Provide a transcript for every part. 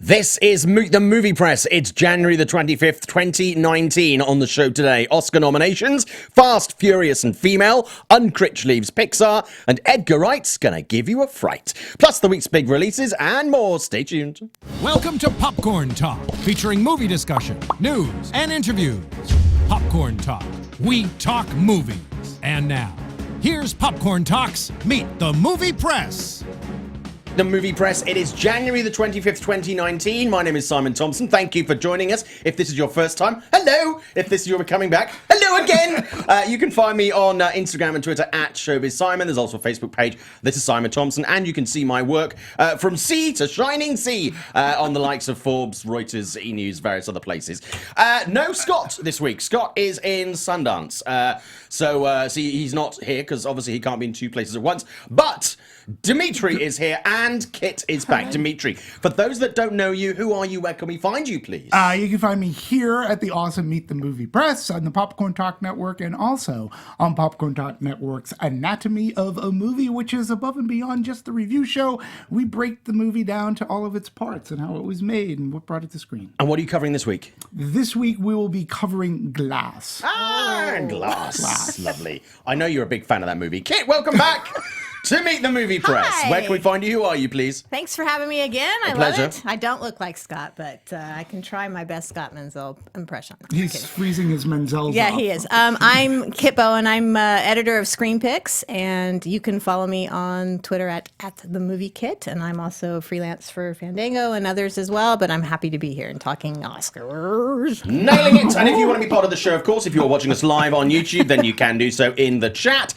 This is the Movie Press. It's January the 25th, 2019. On the show today, Oscar nominations, Fast, Furious and Female, Unkrich leaves Pixar, and Edgar Wright's gonna give you a fright. Plus the week's big releases and more. Stay tuned. Welcome to Popcorn Talk, featuring movie discussion, news, and interviews. Popcorn Talk. We talk movies. And now, here's Popcorn Talk's Meet the Movie Press. The Movie Press. It is January the 25th, 2019. My name is Simon Thompson. Thank you for joining us. If this is your first time, hello. If this is your coming back, hello again. You can find me on Instagram and Twitter at ShowbizSimon. There's also a Facebook page. This is Simon Thompson, and you can see my work from sea to shining sea on the likes of Forbes, Reuters, E! various other places. No Scott this week. Scott is in Sundance. So he's not here because obviously he can't be in two places at once. But Dimitri is here and Kit is back. Dimitri, for those that don't know you, who are you? Where can we find you, please? You can find me here at the awesome Meet the Movie Press on the Popcorn Talk Network and also on Popcorn Talk Network's Anatomy of a Movie, which is above and beyond just the review show. We break the movie down to all of its parts and how it was made and what brought it to screen. And what are you covering this week? This week we will be covering Glass. Glass. Lovely. I know you're a big fan of that movie. Kit, welcome back. To Meet the Movie Press. Hi. Where can we find you? Who are you, please? Thanks for having me again. I pleasure. love it. I don't look like Scott, but I can try my best Scott Menzel impression. He's freezing his Menzel's Yeah, off. he is. I'm Kit Bowen. I'm editor of Screen Picks, and you can follow me on Twitter at the Movie Kit, and I'm also freelance for Fandango and others as well, but I'm happy to be here and talking Oscars. Nailing it. And if you want to be part of the show, of course, if you're watching us live on YouTube, then you can do so in the chat.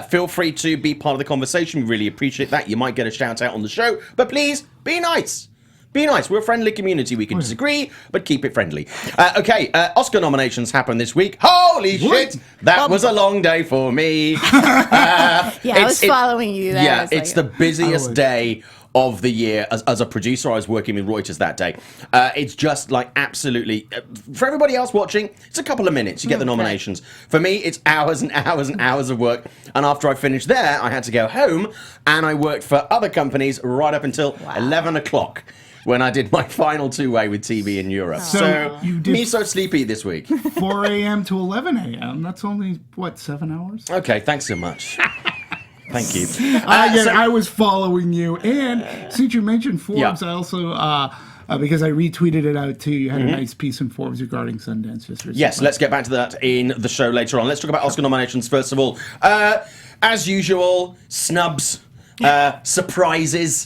Feel free to be part of the conversation. We really appreciate that. You might get a shout out on the show, but please be nice. Be nice. We're a friendly community. We can disagree, but keep it friendly. Okay, Oscar nominations happened this week. Holy shit! That was a long day for me. I was following you there. Yeah, it's the busiest day of the year. As a producer, I was working with Reuters that day. It's just like absolutely, for everybody else watching, it's a couple of minutes. You get the nominations. For me, it's hours and hours and hours of work. And after I finished there, I had to go home and I worked for other companies right up until 11 o'clock. When I did my final two-way with TV in Europe. So you did me so sleepy this week. 4 a.m. to 11 a.m. That's only, 7 hours? Okay, thanks so much. Thank you. I was following you. And since you mentioned Forbes, I also, because I retweeted it out too, you had a nice piece in Forbes regarding Sundance yesterday. Yes, let's get back to that in the show later on. Let's talk about Oscar nominations first of all. As usual, snubs. Surprises,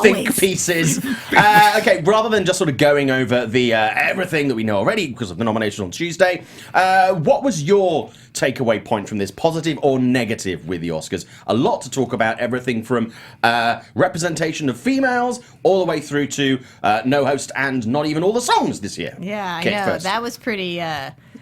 think pieces. Okay, rather than just sort of going over the everything that we know already because of the nomination on Tuesday, what was your takeaway point from this, positive or negative, with the Oscars? A lot to talk about, everything from representation of females all the way through to no host and not even all the songs this year. Yeah, I Kate know. first. That was pretty...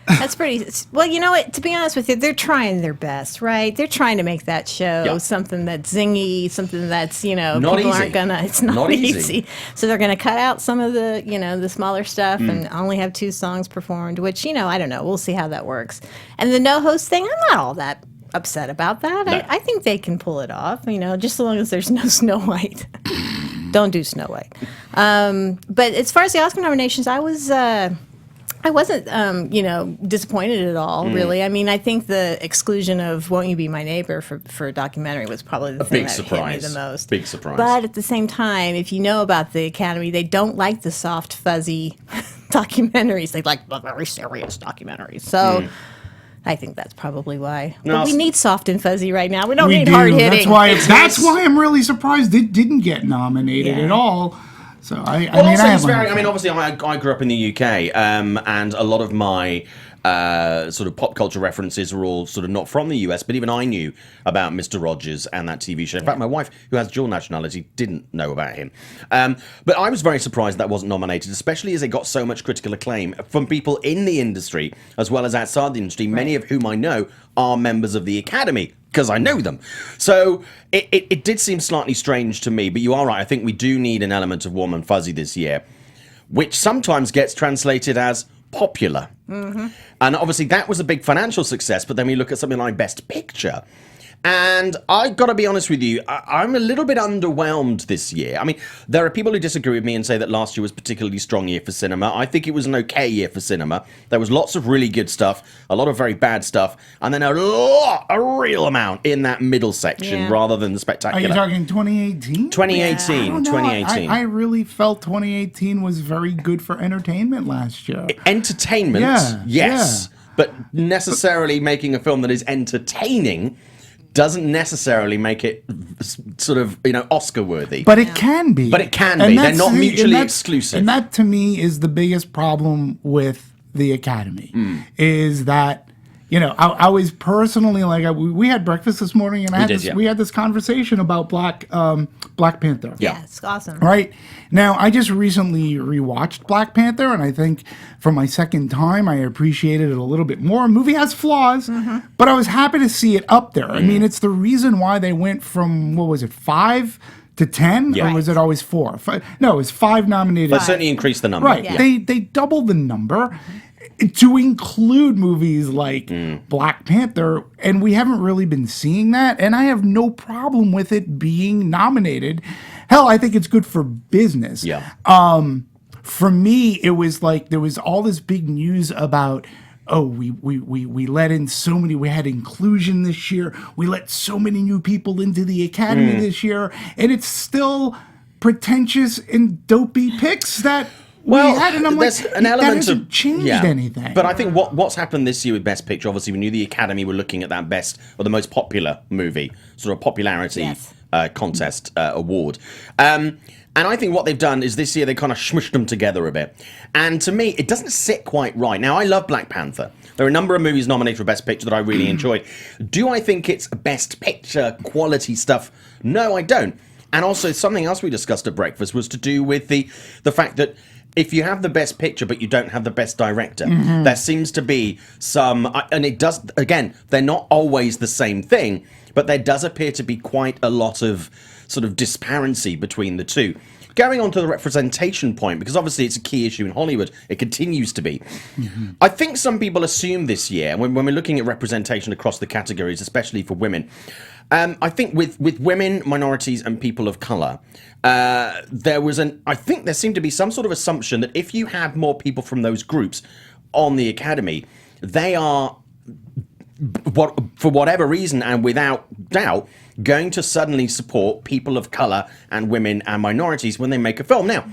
That's pretty... Well, you know what? To be honest with you, they're trying their best, right? They're trying to make that show something that's zingy, something that's, not people easy. aren't gonna... It's not easy. So they're gonna cut out some of the, the smaller stuff and only have 2 songs performed, which, I don't know. We'll see how that works. And the no-host thing, I'm not all that upset about that. No. I think they can pull it off, just as long as there's no Snow White. Don't do Snow White. But as far as the Oscar nominations, I wasn't, disappointed at all, really. I mean, I think the exclusion of Won't You Be My Neighbor for a documentary was probably the thing that hit me the most. Big surprise. But at the same time, if you know about the Academy, they don't like the soft, fuzzy documentaries. They like the very serious documentaries. So I think that's probably why. No, but we need soft and fuzzy right now. We don't need hard-hitting. That's why I'm really surprised it didn't get nominated at all. So obviously I grew up in the UK, and a lot of my sort of pop culture references are all sort of not from the US, but even I knew about Mr. Rogers and that TV show. In fact, my wife, who has dual nationality, didn't know about him. But I was very surprised that wasn't nominated, especially as it got so much critical acclaim from people in the industry as well as outside the industry, many of whom I know are members of the Academy, because I know them. So it did seem slightly strange to me, but you are right. I think we do need an element of warm and fuzzy this year, which sometimes gets translated as popular. And obviously that was a big financial success, but then we look at something like Best Picture, And I've got to be honest with you, I'm a little bit underwhelmed this year. I mean, there are people who disagree with me and say that last year was a particularly strong year for cinema. I think it was an okay year for cinema. There was lots of really good stuff, a lot of very bad stuff, and then a real amount in that middle section rather than the spectacular. Are you talking 2018? 2018, 2018. I really felt 2018 was very good for entertainment last year. Entertainment, yes. Yeah. But necessarily making a film that is entertaining doesn't necessarily make it sort of, Oscar worthy. But it can be. But it can be. They're not mutually exclusive. And that to me is the biggest problem with the Academy, is that, I was personally we had breakfast this morning and we had this conversation about Black Panther. Yeah, it's awesome. Right? Now, I just recently rewatched Black Panther, and I think for my second time, I appreciated it a little bit more. The movie has flaws, but I was happy to see it up there. I mean, it's the reason why they went from, 5 to 10? Yeah. Or was it always 4? No, it was 5 nominated. But certainly increased the number. Right. Yeah. They doubled the number to include movies like Black Panther, and we haven't really been seeing that, and I have no problem with it being nominated. Hell, I think it's good for business. Yeah. For me, it was like there was all this big news about, we let in so many, we had inclusion this year, we let so many new people into the Academy this year, and it's still pretentious and dopey picks that we had, and I'm there's like, an element that hasn't of changed anything. But I think what's happened this year with Best Picture, obviously we knew the Academy were looking at that best or the most popular movie, sort of popularity contest award. And I think what they've done is this year they kind of smushed them together a bit. And to me, it doesn't sit quite right. Now, I love Black Panther. There are a number of movies nominated for Best Picture that I really enjoyed. Do I think it's Best Picture quality stuff? No, I don't. And also, something else we discussed at breakfast was to do with the fact that if you have the Best Picture but you don't have the Best Director, there seems to be some... And it does... Again, they're not always the same thing, but there does appear to be quite a lot of sort of disparity between the two. Going on to the representation point, because obviously it's a key issue in Hollywood, it continues to be. I think some people assume this year, when we're looking at representation across the categories, especially for women, I think with women, minorities, and people of colour, I think there seemed to be some sort of assumption that if you have more people from those groups on the Academy, they are, for whatever reason and without doubt, going to suddenly support people of colour and women and minorities when they make a film. Now,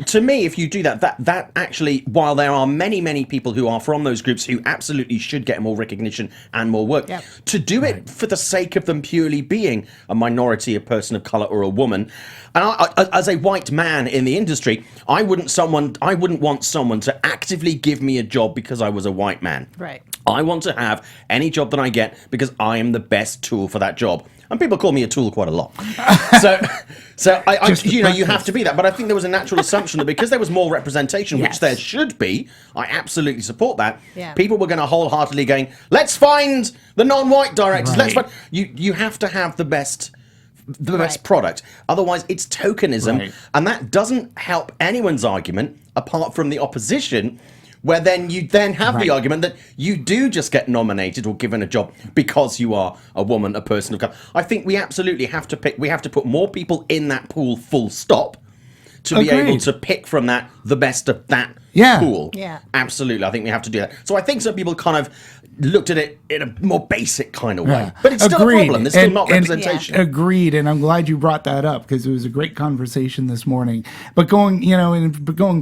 to me, if you do that actually, while there are many, many people who are from those groups who absolutely should get more recognition and more work, to do it for the sake of them purely being a minority, a person of colour or a woman, and as a white man in the industry, I wouldn't want someone to actively give me a job because I was a white man. Right. I want to have any job that I get because I am the best tool for that job. And people call me a tool quite a lot. So you have to be that. But I think there was a natural assumption that because there was more representation, which there should be, I absolutely support that. Yeah. People were going to wholeheartedly going, let's find the non-white directors. Let's find... You have to have the best product. Otherwise, it's tokenism. And that doesn't help anyone's argument, apart from the opposition, where then you have the argument that you do just get nominated or given a job because you are a woman, a person of color. I think we absolutely have to pick. We have to put more people in that pool, full stop, to be able to pick from that the best of that pool. Yeah, absolutely. I think we have to do that. So I think some people kind of looked at it in a more basic kind of way, but it's still a problem. There's still not representation. Agreed, and I'm glad you brought that up because it was a great conversation this morning. But going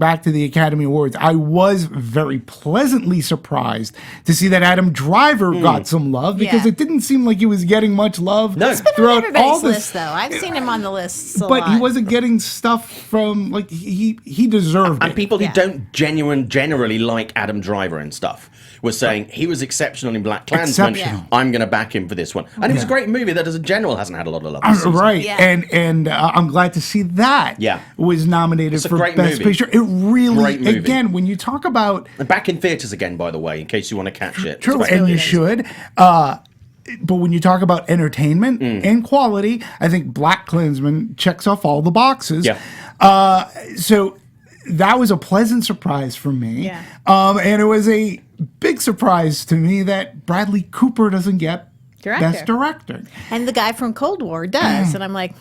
back to the Academy Awards, I was very pleasantly surprised to see that Adam Driver got some love because it didn't seem like he was getting much love. No, throughout all this list, though. I've seen him on the lists a lot. He wasn't getting stuff from he deserved it. And people who don't generally like Adam Driver and stuff were saying he was exceptional in Black Klansman. I'm going to back him for this one. And it was a great movie that, as a general, hasn't had a lot of love. And I'm glad to see that was nominated for Best Picture. It really, again, when you talk about... And back in theatres again, by the way, in case you want to catch it. True, and you should. But when you talk about entertainment and quality, I think Black Klansman checks off all the boxes. So that was a pleasant surprise for me. And it was a big surprise to me that Bradley Cooper doesn't get Best Director. And the guy from Cold War does. And I'm like,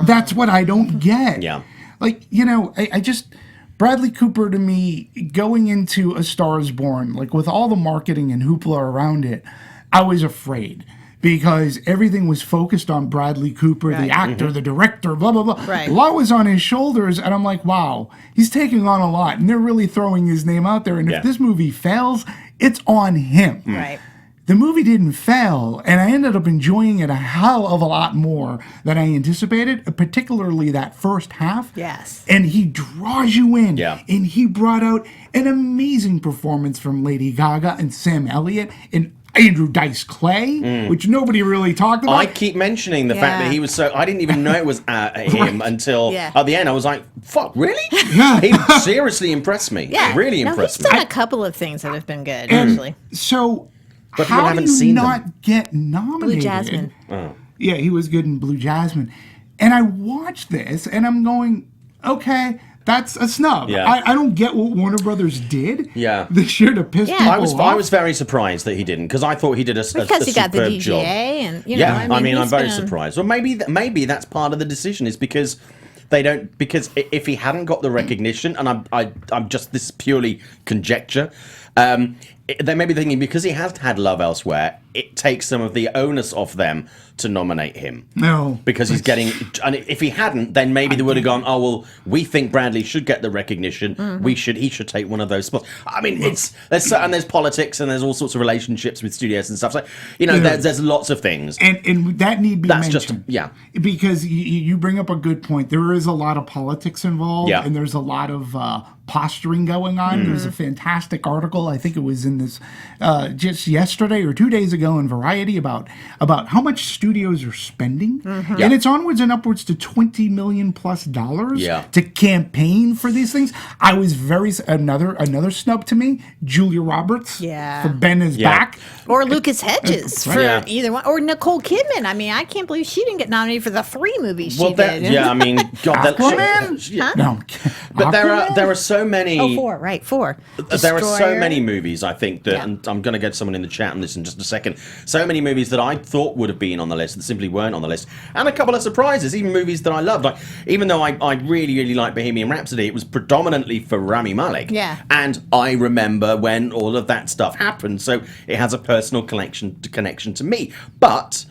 That's what I don't get. Yeah. Like, I just... Bradley Cooper, to me, going into A Star is Born, like with all the marketing and hoopla around it, I was afraid. Because everything was focused on Bradley Cooper, the actor, the director, blah, blah, blah. Right. A lot was on his shoulders, and I'm like, wow, he's taking on a lot. And they're really throwing his name out there. And if this movie fails, it's on him. right. The movie didn't fail, and I ended up enjoying it a hell of a lot more than I anticipated, particularly that first half. Yes. And he draws you in. Yeah. And he brought out an amazing performance from Lady Gaga and Sam Elliott and Andrew Dice Clay, which nobody really talked about. I keep mentioning the fact that he was so... I didn't even know it was him until at the end. I was like, fuck, really? Yeah. He seriously impressed me. Yeah. Really impressed he's me. done a couple of things that have been good, actually. So, But people how haven't do you seen them. not get nominated? Blue Jasmine. Yeah, he was good in Blue Jasmine. And I watched this, and I'm going, okay, that's a snub. Yeah. I don't get what Warner Brothers did Yeah. this year to piss people I off. was very surprised that he didn't, because I thought he did a Because he got the superb DGA job. and, you know, Yeah, I'm he's very been- surprised. Well, maybe that's part of the decision, is because they don't, because if he hadn't got the recognition, and I'm just, this is purely conjecture, they may be thinking because he has had love elsewhere, it takes some of the onus off them to nominate him. No. Because he's getting, and if he hadn't, then maybe they would have gone, oh, well, we think Bradley should get the recognition. He should take one of those spots. I mean, there's politics and there's all sorts of relationships with studios and stuff. So, there's lots of things. And that need be That's mentioned. just, Because you bring up a good point. There is a lot of politics involved, Yeah. and there's a lot of posturing going on. There's a fantastic article, I think it was in this just yesterday or 2 days ago in Variety about how much studios are spending. And it's onwards and upwards to $20 million plus to campaign for these things. I was another snub to me, Julia Roberts for Ben is Back. Or Lucas Hedges for Yeah. either one. Or Nicole Kidman. I mean, I can't believe she didn't get nominated for the 3 movies she Well, did. I mean, God, Aquaman? No. But Aquaman? there are so many. Oh, 4, right, 4. There are so Destroyer. many movies, I think, that, and I'm going to get someone in the chat on this in just a second, so many movies that I thought would have been on the list that simply weren't on the list. And a couple of surprises, even movies that I loved. Like, even though I really, really like Bohemian Rhapsody, it was predominantly for Rami Malek. Yeah. And I remember when all of that stuff happened, so it has a personal connection to me. But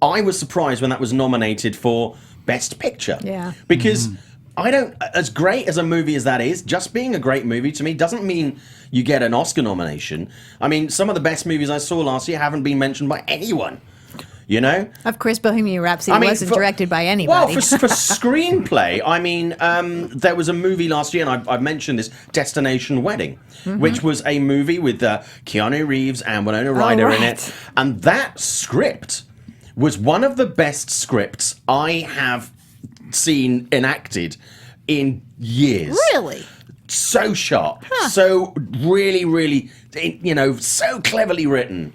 I was surprised when that was nominated for Best Picture. Yeah. Because... I don't, as great as a movie as that is, just being a great movie to me doesn't mean you get an Oscar nomination. I mean, some of the best movies I saw last year haven't been mentioned by anyone, you know? Of course, Bohemian Rhapsody wasn't directed by anybody. Well, for screenplay, I mean, there was a movie last year, and I've mentioned this, Destination Wedding, which was a movie with Keanu Reeves and Winona Ryder in it. And that script was one of the best scripts I have seen enacted in years. Really? So sharp, so really, really, so cleverly written.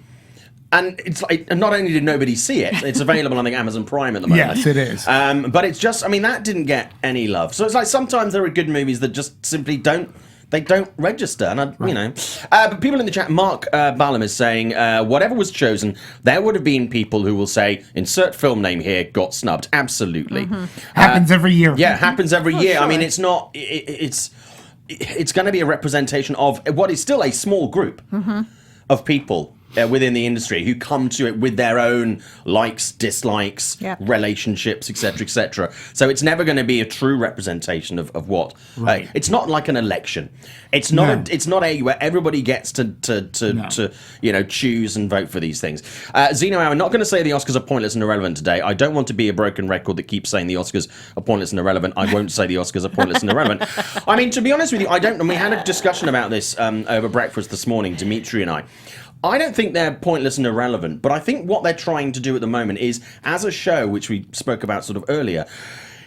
And it's like, not only did nobody see it, it's available on the Amazon Prime at the moment. Yes, it is. But it's just, I mean, that didn't get any love. So it's like sometimes there are good movies that just simply don't register. And, but people in the chat, Mark Ballum is saying, whatever was chosen, there would have been people who will say, insert film name here, got snubbed. Absolutely. Happens every year. Yeah, it happens every year. Sure. I mean, it's not, it's going to be a representation of what is still a small group of people within the industry who come to it with their own likes, dislikes, relationships, etc. So it's never going to be a true representation of what. It's not like an election. It's not. It's not where everybody gets to choose and vote for these things. Zeno, I'm not going to say the Oscars are pointless and irrelevant today. I don't want to be a broken record that keeps saying the Oscars are pointless and irrelevant. I won't say the Oscars are pointless and irrelevant. I mean, to be honest with you, I don't. And we had a discussion about this over breakfast this morning, Dimitri and I. I don't think they're pointless and irrelevant, but I think what they're trying to do at the moment is, as a show, which we spoke about sort of earlier,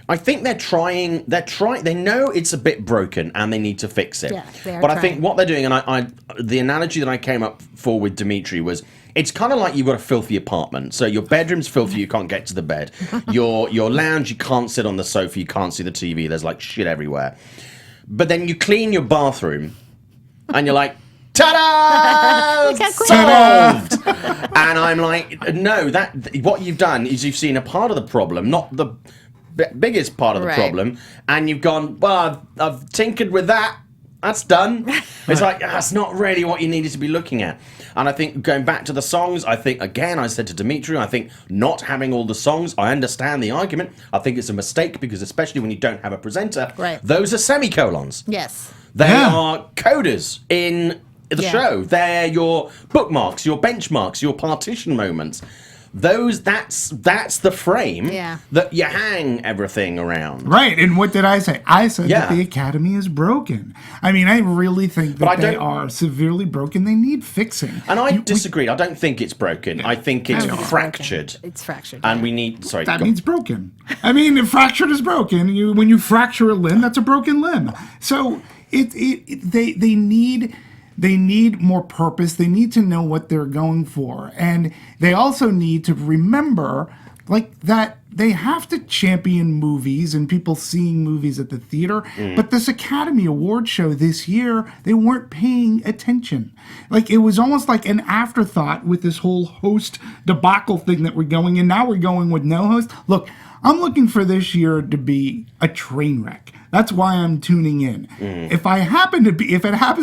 I think they know it's a bit broken and they need to fix it. Yeah, but I think what they're doing, and the analogy that I came up for with Dimitri was, it's kind of like you've got a filthy apartment. So your bedroom's filthy, you can't get to the bed. Your lounge, you can't sit on the sofa, you can't see the TV, there's like shit everywhere. But then you clean your bathroom and you're like, Ta-da! Look how quick. Solved! And I'm like, no, what you've done is you've seen a part of the problem, not the biggest part of the Right. problem, and you've gone, well, I've tinkered with that. That's done. It's like, that's not really what you needed to be looking at. And I think going back to the songs, I think, again, I said to Dimitri, I think not having all the songs, I understand the argument. I think it's a mistake because especially when you don't have a presenter, Right. those are semicolons. Yes. They Yeah. are coders in the Yeah. show. They're your bookmarks, your benchmarks, your partition moments. That's the frame Yeah. that you hang everything around. Right, and what did I say? I said Yeah. that the Academy is broken. I mean, I really think But I that they don't- are severely broken. They need fixing. And I disagree. I don't think it's broken. I think it's I know. fractured. It's fractured. And yeah. we need... Sorry. That go- means broken. I mean, if fractured is broken, when you fracture a limb, that's a broken limb. So they need more purpose. They need to know what they're going for. And they also need to remember like that they have to champion movies and people seeing movies at the theater. But this Academy Award show this year, they weren't paying attention. Like it was almost like an afterthought with this whole host debacle thing that we're going. And now we're going with no host. Look, I'm looking for this year to be a train wreck. That's why I'm tuning in. If it happens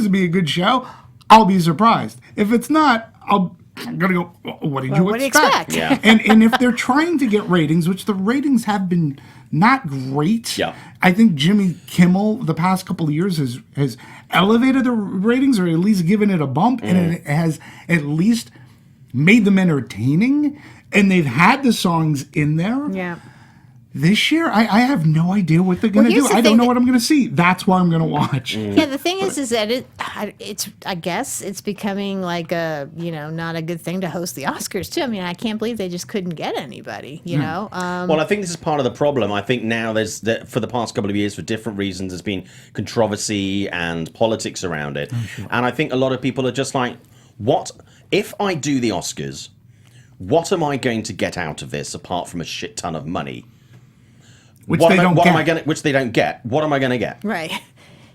to be a good show, I'll be surprised. If it's not, I'm gonna go, what did you what do you expect? expect? Yeah. And if they're trying to get ratings, which the ratings have been not great, Yeah. I think Jimmy Kimmel the past couple of years has elevated the ratings or at least given it a bump, and it has at least made them entertaining, and they've had the songs in there. Yeah. This year, I have no idea what they're going to here's do. the I don't thing know that- what I'm going to see. That's why I'm going to watch. Yeah, the thing is that it's I guess it's becoming like a not a good thing to host the Oscars too. I mean, I can't believe they just couldn't get anybody. You know, Well, I think this is part of the problem. I think now for the past couple of years, for different reasons, there's been controversy and politics around it. And I think a lot of people are just like, what if I do the Oscars? What am I going to get out of this apart from a shit ton of money? Which What they am I- don't what get. am I gonna? Which they don't get. What am I going to get? right?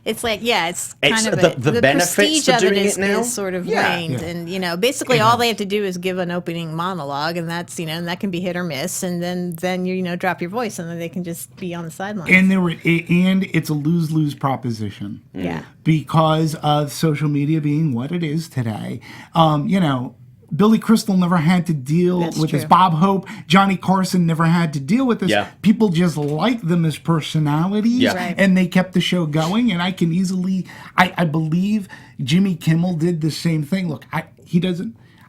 It's like it's It's kind of the benefits prestige of of doing it is, it now? is sort of Yeah. waned, Yeah. and basically all they have to do is give an opening monologue, and that's and that can be hit or miss, and then you drop your voice, and then they can just be on the sidelines. And it's a lose-lose proposition. Yeah. Because of social media being what it is today. Billy Crystal never had to deal That's with this. true. Bob Hope, Johnny Carson never had to deal with this. Yeah. People just like them as personalities, Yeah. Right. and they kept the show going. And I can easily, I believe Jimmy Kimmel did the same thing. Look, I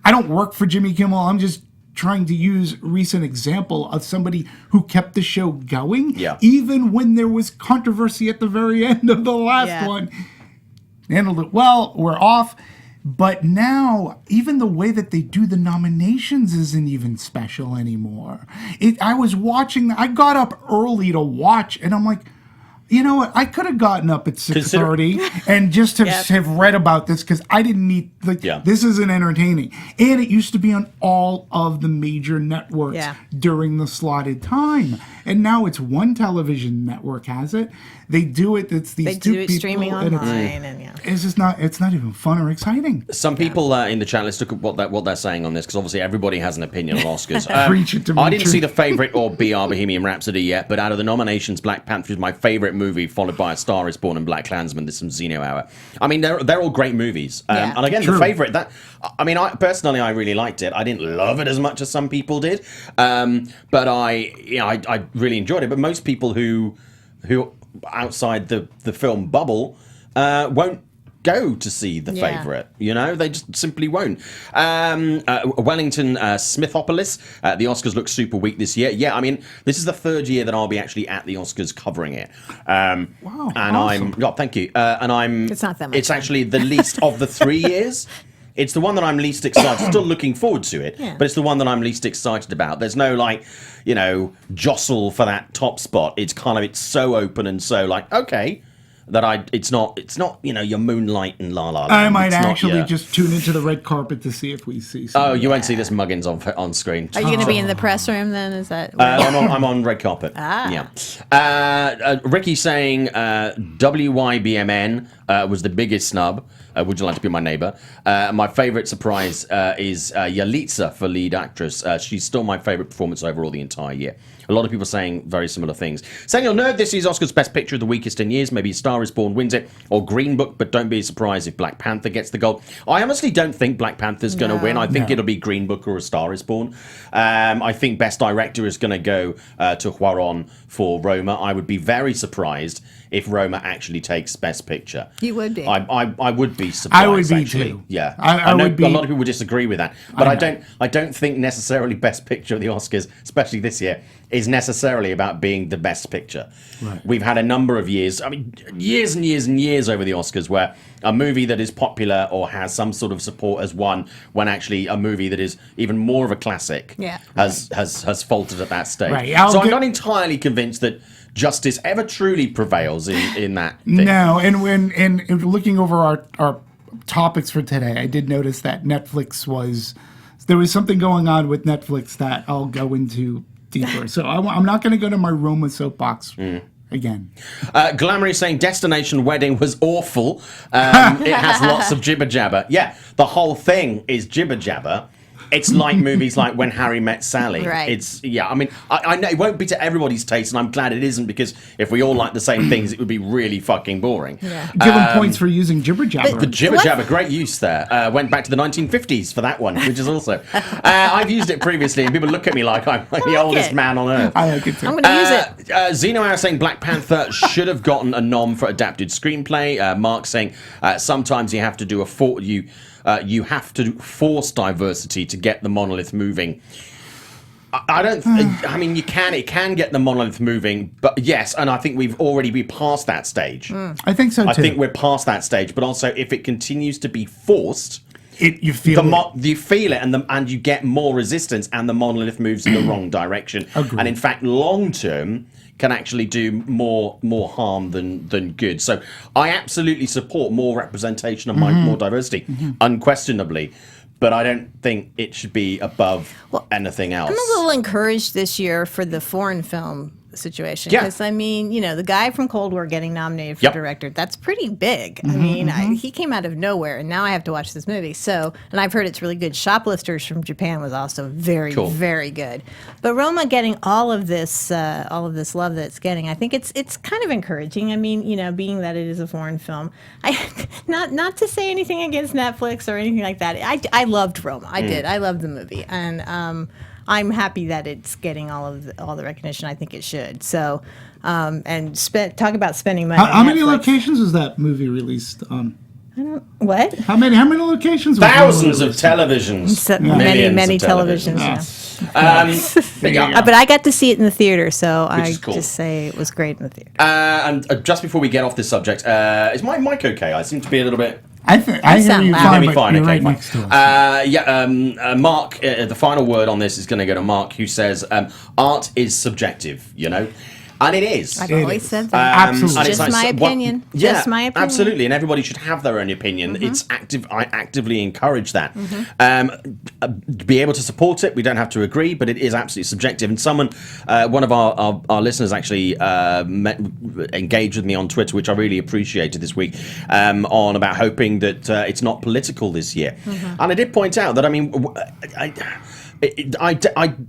don't work for Jimmy Kimmel. I'm just trying to use a recent example of somebody who kept the show going, Yeah. even when there was controversy at the very end of the last Yeah. one. Handled it well. We're off. But now, even the way that they do the nominations isn't even special anymore. I was watching, I got up early to watch, and I'm like, you know what? I could have gotten up at 6:30 and just have read about this because I didn't need, this isn't entertaining. And it used to be on all of the major networks during the slotted time. And now it's one television network has it. They do it. It's these they two do it people. streaming and online, it's just not. It's not even fun or exciting. Some people in the chat, let's look at what they're saying on this, because obviously everybody has an opinion on Oscars. Preach it to me, I didn't True. see The Favourite or BR Bohemian Rhapsody yet, but out of the nominations, Black Panther is my favourite movie, followed by A Star Is Born and Black Klansman. There's some Zeno Hour. I mean, they're all great movies. Yeah. And again, True. The Favourite, I personally really liked it. I didn't love it as much as some people did, but I really enjoyed it. But most people who outside the film bubble won't go to see The Favourite. They just simply won't. Wellington Smithopolis, the Oscars look super weak this year. Yeah, I mean, this is the third year that I'll be actually at the Oscars covering it. Wow, And awesome. thank you. And It's not that much It's fun. actually the least of the 3 years. It's the one that I'm least excited. Still looking forward to it, Yeah. but it's the one that I'm least excited about. There's no jostle for that top spot. It's so open and so okay, that it's not your Moonlight and La La Land. I might It's not actually your- just tune into the red carpet to see if we see some. Oh, you won't see this Muggins on screen. Are you going to be in the press room then? Is that? I'm on red carpet. Yeah. Ricky saying WYBMN was the biggest snub. Would you like to be my neighbor? My favorite surprise is Yalitza for lead actress. She's still my favorite performance overall the entire year. A lot of people saying very similar things. Saying you'll know this is Oscar's Best Picture of the weakest in years. Maybe Star is Born wins it, or Green Book, but don't be surprised if Black Panther gets the gold. I honestly don't think Black Panther's going to win. I think it'll be Green Book or A Star is Born. I think Best Director is going to go to Cuarón for Roma. I would be very surprised if Roma actually takes Best Picture. You would be. I would be surprised. I would be actually. too. Yeah, I know would be. a lot of people disagree with that, but I don't think necessarily Best Picture of the Oscars, especially this year, is necessarily about being the best picture. Right. We've had a number of years, years and years and years over the Oscars where a movie that is popular or has some sort of support has won, when actually a movie that is even more of a classic has faltered at that stage. Right. I'm not entirely convinced that justice ever truly prevails in that thing. No, and when looking over our topics for today, I did notice that there was something going on with Netflix that I'll go into deeper. So I'm not going to go to my Roma soapbox again. Glamour is saying Destination Wedding was awful. It has lots of jibber jabber. Yeah, the whole thing is jibber jabber. It's like movies like When Harry Met Sally. Right. I know it won't be to everybody's taste, and I'm glad it isn't, because if we all like the same things, it would be really fucking boring. Yeah. Give them points for using jibber jabber. The jibber jabber, great use there. Went back to the 1950s for that one, which is also. I've used it previously, and people look at me like I'm like the oldest man on earth. I like it too. I'm going to use it. Zeno Hour saying Black Panther should have gotten a nom for adapted screenplay. Mark saying sometimes you have to do you have to force diversity to get the monolith moving. I don't. I mean, you can. It can get the monolith moving, but yes, and I think we've already been past that stage. I think so too. I think we're past that stage. But also, if it continues to be forced, you feel you feel it, and you get more resistance, and the monolith moves in the wrong direction. Agreed. And in fact, long term, can actually do more harm than good. So I absolutely support more representation and more diversity, unquestionably. But I don't think it should be above anything else. I'm a little encouraged this year for the foreign film situation, Yeah. because I mean, the guy from Cold War getting nominated for director, that's pretty big. I mean, he came out of nowhere, and now I have to watch this movie. So, and I've heard it's really good. Shoplifters from Japan was also very, very good. But Roma getting all of this love that it's getting, I think it's kind of encouraging. I mean, being that it is a foreign film, not to say anything against Netflix or anything like that. I loved Roma. I did. I loved the movie, and I'm happy that it's getting all the recognition I think it should. So, and talk about spending money. How many locations was that movie released on? What? How many locations? Thousands of televisions. So, Millions many of televisions. Yeah. But I got to see it in the theater, so I is cool. just say it was great in the theater. And just before we get off this subject, is my mic okay? I seem to be a little bit. I hear you loud. fine, Me but fine, you're okay, right fine. next to us. Mark, the final word on this is going to go to Mark, who says art is subjective, and it is. I've always said that. Absolutely. And it's Just my opinion. Just my opinion. Absolutely, and everybody should have their own opinion. It's active. I actively encourage that. Be able to support it. We don't have to agree, but it is absolutely subjective. And one of our listeners actually engaged with me on Twitter, which I really appreciated this week, on about hoping that it's not political this year. And I did point out that, I mean, I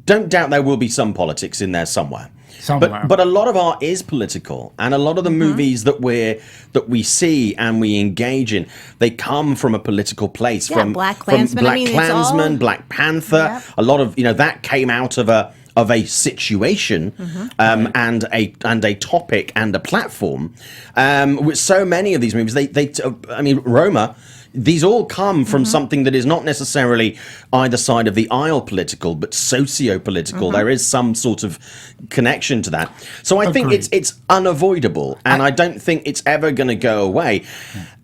don't doubt there will be some politics in there somewhere. But a lot of art is political, and a lot of the movies that we see and we engage in, they come from a political place. Yeah, from Black Klansman. Black Klansman, Black Panther. A lot of that came out of a situation and a topic and a platform. With so many of these movies, Roma. These all come from something that is not necessarily either side of the aisle political, but socio-political. There is some sort of connection to that. So I think it's unavoidable, and I don't think it's ever going to go away.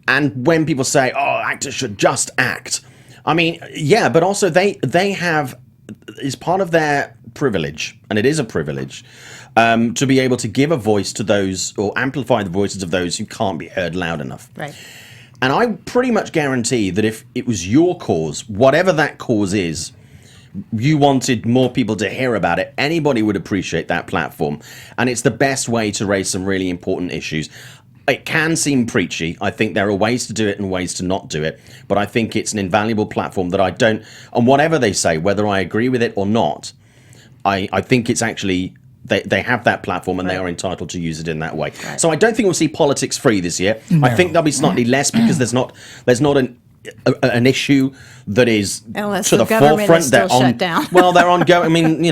And when people say, "Oh, actors should just act," I mean, yeah, but also they have their privilege, and it is a privilege, to be able to give a voice to those, or amplify the voices of those who can't be heard loud enough. Right. And I pretty much guarantee that if it was your cause, whatever that cause is, you wanted more people to hear about it, anybody would appreciate that platform. And it's the best way to raise some really important issues. It can seem preachy. I think there are ways to do it and ways to not do it. But I think it's an invaluable platform that I don't... And whatever they say, whether I agree with it or not, I think it's actually... They have that platform and they are entitled to use it in that way. Right. So I don't think we'll see politics free this year. No. I think there'll be slightly less because there's not an issue that is unless to the forefront. They're shut down. Well, they're ongoing. I mean,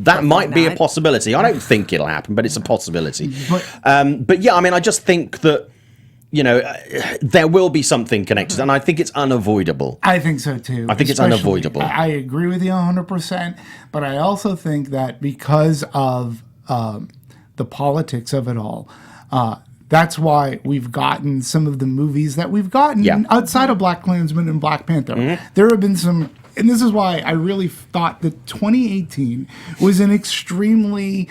that might be a possibility. I don't think it'll happen, but it's a possibility. But yeah, I mean, I just think that there will be something connected, and I think it's unavoidable. I think so too. I think it's unavoidable. I agree with you 100%, but I also think that because of the politics of it all, that's why we've gotten some of the movies that we've gotten outside of BlacKkKlansman and Black Panther. Mm-hmm. There have been some, and this is why I really thought that 2018 was an extremely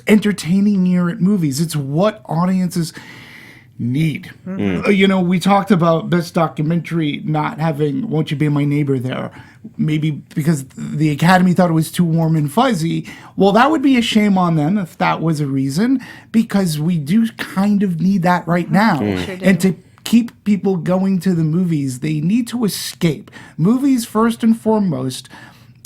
entertaining year at movies. It's what audiences need. Mm-hmm. We talked about Best Documentary not having Won't You Be My Neighbor there, maybe because the Academy thought it was too warm and fuzzy. Well, that would be a shame on them if that was a reason, because we do kind of need that right now. Sure do. And to keep people going to the movies, they need to escape. Movies, first and foremost,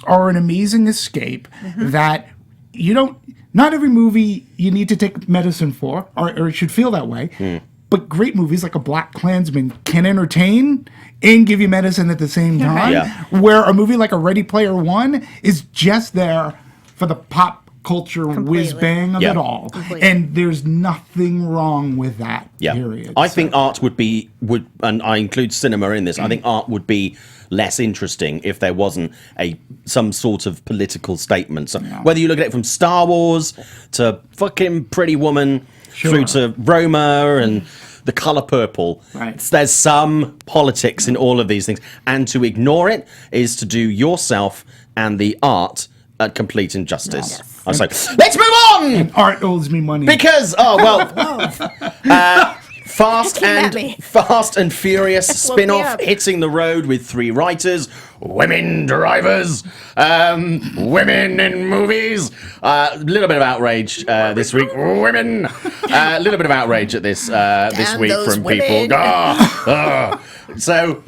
are an amazing escape that not every movie you need to take medicine for, or it should feel that way. But great movies like a BlacKkKlansman can entertain and give you medicine at the same time. Where a movie like a Ready Player One is just there for the pop culture whiz bang of it all. Completely. And there's nothing wrong with that. Period. I think art would, and I include cinema in this. I think art would be less interesting if there wasn't some sort of political statement. So whether you look at it from Star Wars to fucking Pretty Woman, through to Roma and The Color Purple. Right. There's some politics in all of these things. And to ignore it is to do yourself and the art a complete injustice. Yes. I'm sorry. Let's move on! And art owes me money. Because, Fast and Furious spin-off hitting the road with 3 writers, women drivers, women in movies. A little bit of outrage this week. Women. A little bit of outrage at this week from people. So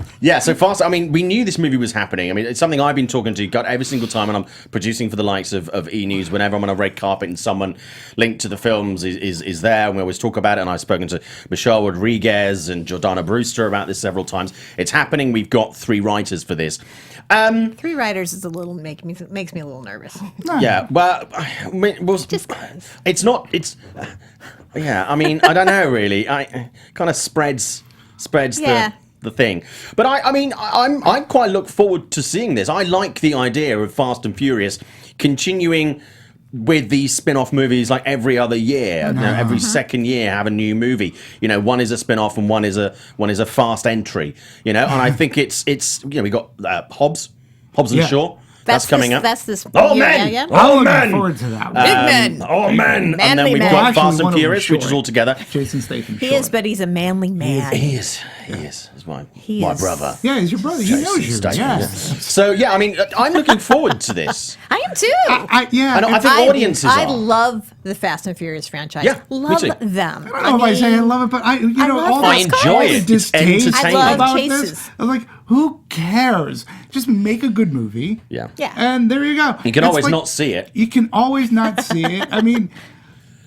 Fast. I mean, we knew this movie was happening. I mean, it's something I've been talking to God every single time, and I'm producing for the likes of E! News. Whenever I'm on a red carpet and someone linked to the films is there, and we always talk about it. And I've spoken to Michelle Rodriguez and Jordana Brewster about this several times. It's happening. We've got 3 writers for this. 3 writers is makes me a little nervous. Yeah, well, just cause. It's not. It's I mean, I don't know really. I kind of spreads the thing. But I quite look forward to seeing this. I like the idea of Fast and Furious continuing with these spin-off movies like every other year. Every second year have a new movie. One is a spin-off and one is a fast entry. And I think it's we got Hobbs and Shaw. That's coming up. That's this. Oh, man! Yeah. I'm looking forward to that one. Big men. Oh, man! Manly And then we've man. got Fast and Furious, which is all together. Jason Statham. He is, but he's a manly man. He is. He's my brother. Yeah, he's your brother. He knows you. Statham. Yes. So, I mean, I'm looking forward to this. I am too. I think audiences I are. love the Fast and Furious franchise. Yeah, love me too. them. I don't know if I say I love it, but I enjoy it. It's entertaining. I love about chases. this. I'm like, who cares? Just make a good movie. Yeah. And there you go. You can always not see it. You can always not see it. I mean,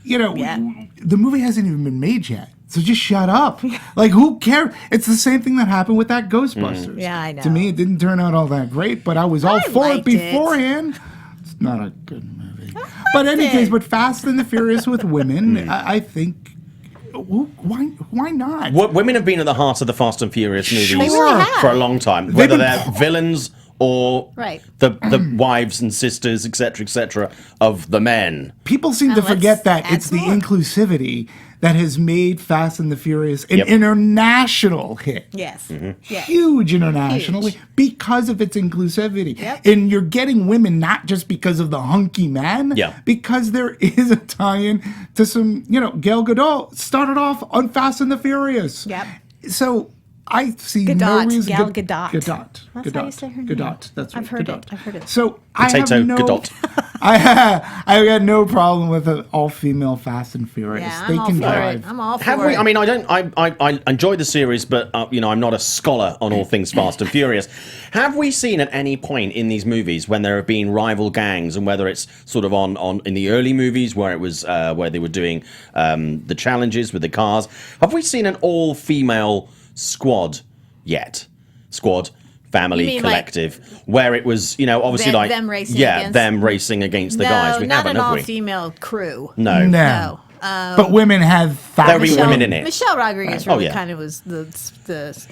the movie hasn't even been made yet. So just shut up. Like, who cares? It's the same thing that happened with that Ghostbusters. Yeah, I know. To me, it didn't turn out all that great, but I was all for it beforehand. It's not a good movie. But in any case, Fast and the Furious with women, I think... Why not? Women have been at the heart of the Fast and Furious movies Sure. for a long time, whether they're villains or the wives and sisters, etc., of the men. People seem to forget that it's the inclusivity that has made Fast and the Furious an international hit. Yes. Yes. Huge internationally because of its inclusivity. Yep. And you're getting women not just because of the hunky man, because there is a tie-in to some, Gal Gadot started off on Fast and the Furious. Yep. So I see no Gadot, reason. Gal Gadot. Gadot. That's how you say her name. Gadot. That's right. I've heard Gadot. it. I've heard it. So Potato I have no. Gadot. I got no problem with an all-female Fast and Furious. Yeah, They I'm all can for drive. it. I'm all for Have it. we? I mean, I enjoy the series, but I'm not a scholar on all things Fast and Furious. Have we seen at any point in these movies when there have been rival gangs, and whether it's sort of on in the early movies where it was where they were doing the challenges with the cars? Have we seen an all-female squad yet? Squad. Family collective, where it was, obviously them racing against? them racing against the guys. We not haven't, an have we? all-female crew. No. No. But women have fast. There'll be women in it. Michelle Rodriguez Right. really kind of was the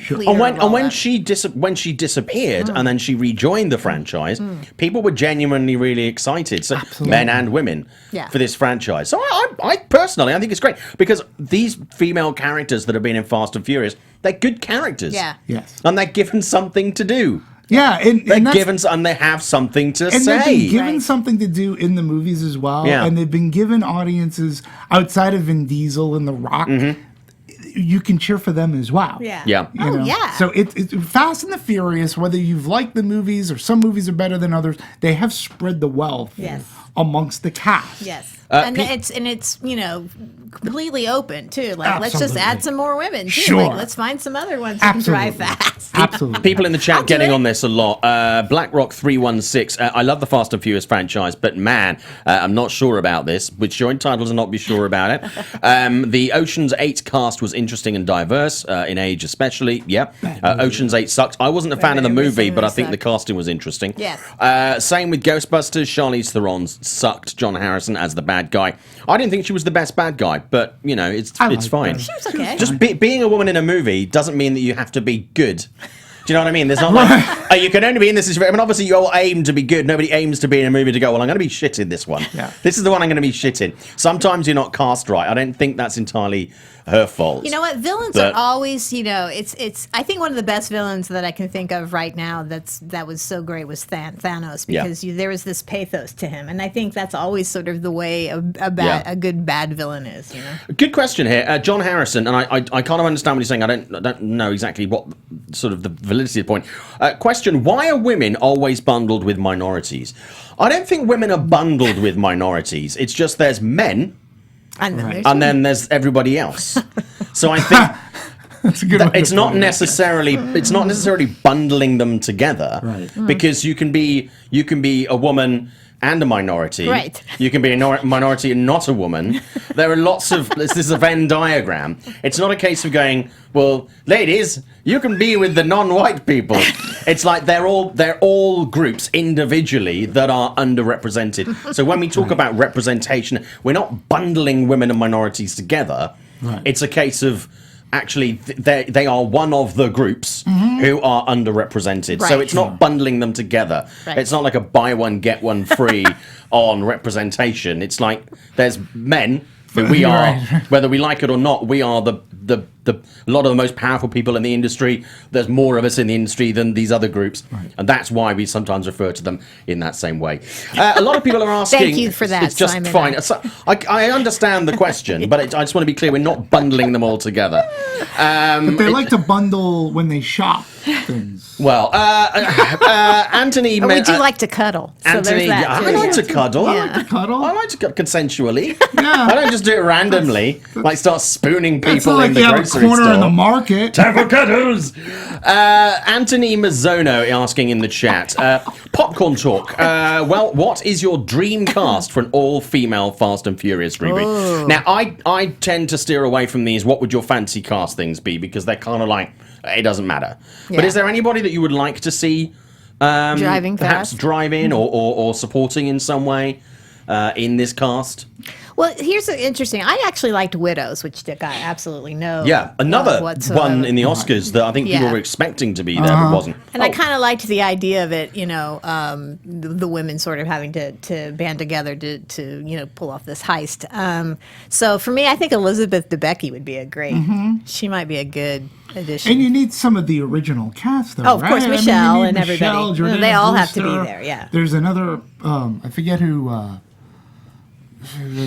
leader. And when she disappeared and then she rejoined the franchise, people were genuinely really excited. So men and women for this franchise. So I personally, I think it's great because these female characters that have been in Fast and Furious, they're good characters. Yeah. Yes. And they're given something to do. Yeah, and they have something to say. And they've been given something to do in the movies as well. Yeah. And they've been given audiences outside of Vin Diesel and The Rock. You can cheer for them as well. Yeah. Yeah. Yeah. So it's Fast and the Furious, whether you've liked the movies or some movies are better than others, they have spread the wealth amongst the cast. Yes. And it's completely open too. Like let's just add some more women too. Sure. Like let's find some other ones who can drive fast. Absolutely. People in the chat getting on this a lot. BlackRock 316. I love the Fast and Furious franchise, but man, I'm not sure about this. Which you're entitled to not be sure about it. The Ocean's 8 cast was interesting and diverse in age, especially. Yeah, Ocean's 8 sucked. I wasn't a fan of the movie, but I think the casting was interesting. Yes. Same with Ghostbusters. Charlize Theron sucked. John Harrison as the bad guy. I didn't think she was the best bad guy, but it's fine. She was okay. Just being a woman in a movie doesn't mean that you have to be good. Do you know what I mean? There's not like, you can only be in this. I mean, obviously, you all aim to be good. Nobody aims to be in a movie to go, well, I'm going to be shit in this one. Yeah. This is the one I'm going to be shit in. Sometimes you're not cast right. I don't think that's entirely her fault. You know what? Villains are always, it's. I think one of the best villains that I can think of right now that was so great was Thanos because there was this pathos to him, and I think that's always sort of the way a good bad villain is. Good question here, John Harrison, and I kind of understand what he's saying. I don't know exactly what sort of the validity of the point. Question: why are women always bundled with minorities? I don't think women are bundled with minorities. It's just there's men. And then there's everybody else. So I think it's not necessarily bundling them together, because you can be a woman and a minority. Right. You can be a minority and not a woman. There are lots of this is a Venn diagram. It's not a case of going, well, ladies, you can be with the non-white people. It's like they're all groups individually that are underrepresented. So when we talk about representation, we're not bundling women and minorities together. Right. It's a case of actually they are one of the groups who are underrepresented. Right. So it's not bundling them together. Right. It's not like a buy one get one free on representation. It's like there's men who we are, whether we like it or not, we are the a lot of the most powerful people in the industry. There's more of us in the industry than these other groups, and that's why we sometimes refer to them in that same way. A lot of people are asking. Thank you for that, It's just Simon. fine. I understand the question, but I just want to be clear: we're not bundling them all together. But they like to bundle when they shop things. Well, Anthony. we do like to cuddle. So Anthony, there's that I too. like to cuddle. I like to cuddle. I like to consensually. Yeah. I don't just do it randomly, like start spooning It's people not like in the you have a grocery corner store. in the market. Time for cuddles. Anthony Mazzono asking in the chat, popcorn talk. Well, what is your dream cast for an all-female Fast and Furious reboot? Now, I tend to steer away from these. What would your fancy cast things be? Because they're kind of like, it doesn't matter. Yeah. But is there anybody that you would like to see driving perhaps fast? drive in or supporting in some way in this cast? Well, here's an interesting. I actually liked Widows, which got absolutely no. Yeah, another whatsoever. one in the Oscars that I think people Yeah. were expecting to be there, but wasn't. And I kind of liked the idea of it, the women sort of having to band together to pull off this heist. So for me, I think Elizabeth Debicki would be a great. She might be a good addition. And you need some of the original cast, though, Oh, of right? course, I mean, Michelle you need and everybody. Jordana They all have to be Brewster. there, yeah. There's another, I forget who,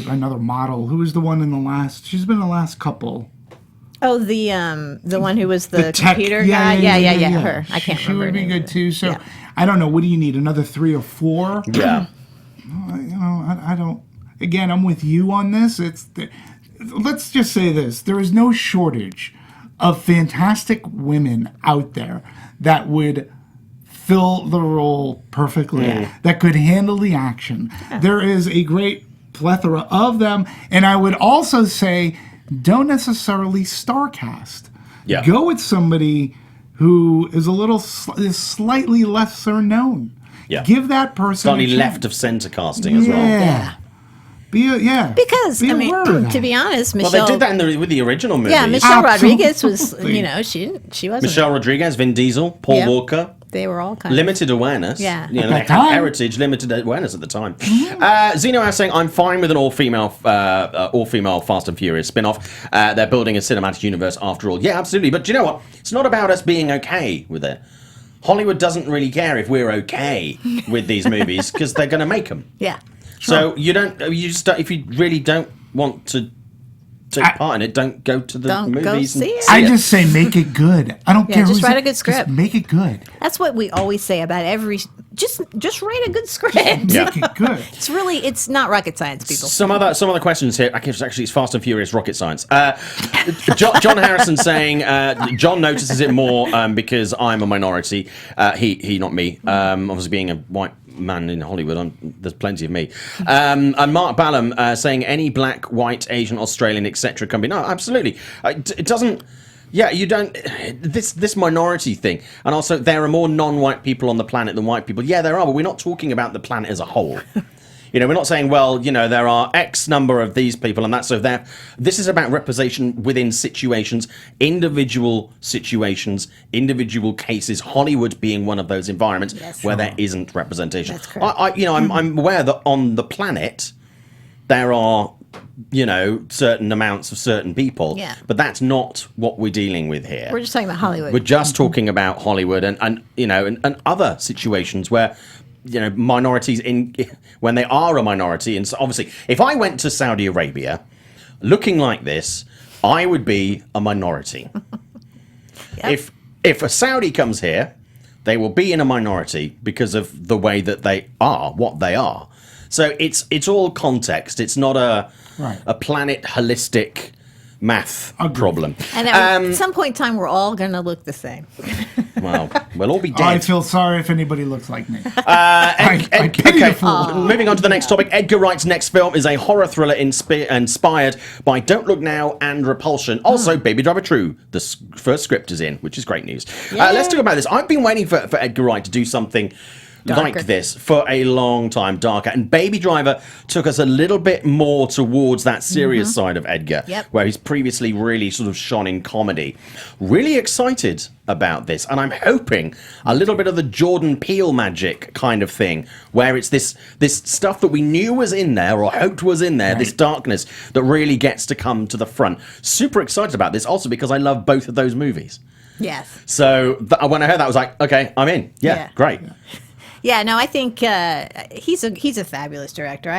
another model. Who was the one in the last? She's been in the last couple. Oh, the one who was the tech- computer guy. Yeah, her. I can't She remember. would be her name. good too. So Yeah. I don't know. What do you need? Another 3 or 4? Yeah. I don't. Again, I'm with you on this. Let's just say this: there is no shortage of fantastic women out there that would fill the role perfectly, that could handle the action. There is a great plethora of them, and I would also say, don't necessarily star cast. Yeah. Go with somebody who is is slightly lesser known. Yeah. Give that person Slightly a chance. left of center casting as well. Yeah. Because Be I mean, aware of that. to be honest, Well, Michelle. they did that with the original movie. Yeah, Michelle Rodriguez was. Absolutely. She wasn't. Michelle Rodriguez, Vin Diesel, Paul Yep. Walker. They were all kind Limited awareness. Yeah. You know, At they that had time. heritage, limited awareness at the time. Zeno is saying, I'm fine with an all-female Fast and Furious spin-off. They're building a cinematic universe after all. Yeah, absolutely. But do you know what? It's not about us being okay with it. Hollywood doesn't really care if we're okay with these movies because they're going to make them. Yeah. So you just don't, if you really don't want to take part in it, don't go to the Don't go movies. see it. I just say make it good. I don't care. just who's write it, a good script. Just make it good. That's what we always say about every. Just write a good script. Yeah. Make it good. It's not rocket science, people. Some other questions here. Actually, it's Fast and Furious rocket science. John Harrison saying John notices it more because I'm a minority. He, not me. Obviously, being a white man in Hollywood, there's plenty of me. And Mark Ballum saying any black, white, Asian, Australian, etc. can be. No, absolutely. It doesn't. Yeah, you don't. This minority thing, and also there are more non-white people on the planet than white people. Yeah, there are, but we're not talking about the planet as a whole. We're not saying, well, there are X number of these people, and that's so there. This is about representation within situations, individual cases. Hollywood being one of those environments where there isn't representation. That's correct. I'm aware that on the planet there are certain amounts of certain people. Yeah. But that's not what we're dealing with here. We're just talking about Hollywood. We're just talking about Hollywood and other situations where minorities when they are a minority. And so obviously, if I went to Saudi Arabia looking like this, I would be a minority. Yep. If a Saudi comes here, they will be in a minority because of the way that they are, what they are. So it's all context. It's not a planet holistic math problem. And at some point in time, we're all going to look the same. Well, we'll all be dead. I feel sorry if anybody looks like me. I pity the fool. Moving on to the next topic. Edgar Wright's next film is a horror thriller inspired by Don't Look Now and Repulsion. Also, Baby Driver True. The first script is in, which is great news. Let's talk about this. I've been waiting for Edgar Wright to do something Darker. like this for a long time, darker. And Baby Driver took us a little bit more towards that serious side of Edgar, where he's previously really sort of shone in comedy. Really excited about this, and I'm hoping a little bit of the Jordan Peele magic kind of thing, where it's this stuff that we knew was in there or hoped was in there, this darkness that really gets to come to the front. Super excited about this, also because I love both of those movies. Yes. So when I heard that, I was like, okay, I'm in. Yeah. Great. Yeah, no, I think he's a fabulous director.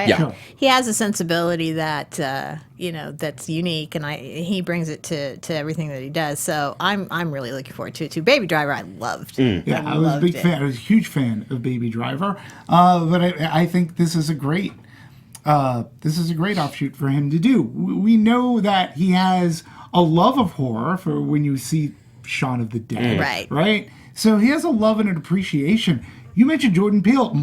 He has a sensibility that that's unique, and he brings it to everything that he does. So I'm really looking forward to it too. Baby Driver, I loved. Yeah, I was a big fan. I was a huge fan of Baby Driver. But I think this is a great offshoot for him to do. We know that he has a love of horror for when you see Shaun of the Dead, right? So he has a love and an appreciation. You mentioned Jordan Peele.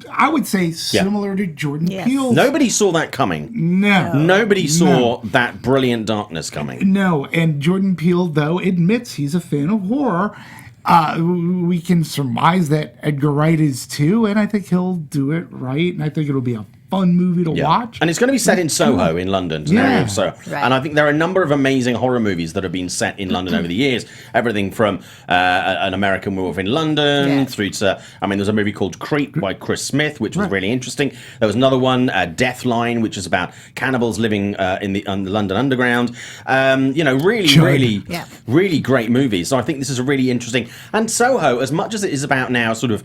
I would say similar to Jordan Peele. Nobody saw that coming. No. Nobody saw that brilliant darkness coming. No, and Jordan Peele, though, admits he's a fan of horror. We can surmise that Edgar Wright is too, and I think he'll do it right, and I think it'll be a fun movie to watch. And it's going to be set in Soho in London. It's an area of Soho. Right. And I think there are a number of amazing horror movies that have been set in London over the years. Everything from An American Werewolf in London through to, there's a movie called Creep by Chris Smith, which was really interesting. There was another one, Deathline, which is about cannibals living in the London Underground. Really great movies. So I think this is a really interesting. And Soho, as much as it is about now sort of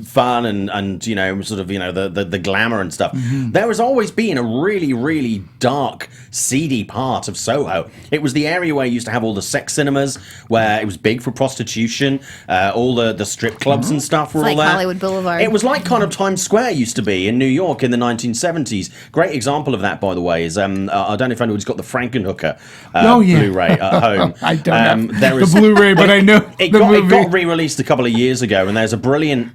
fun and the glamour and stuff, there has always been a really dark, seedy part of Soho. It was the area where you used to have all the sex cinemas, where it was big for prostitution, all the strip clubs and stuff were all there. Hollywood Boulevard. It was like kind of Times Square used to be in New York in the 1970s. Great example of that, by the way, is I don't know if anyone's got the Frankenhooker Blu-ray at home. I don't have the Blu-ray, but I know it got re-released a couple of years ago, and there's a brilliant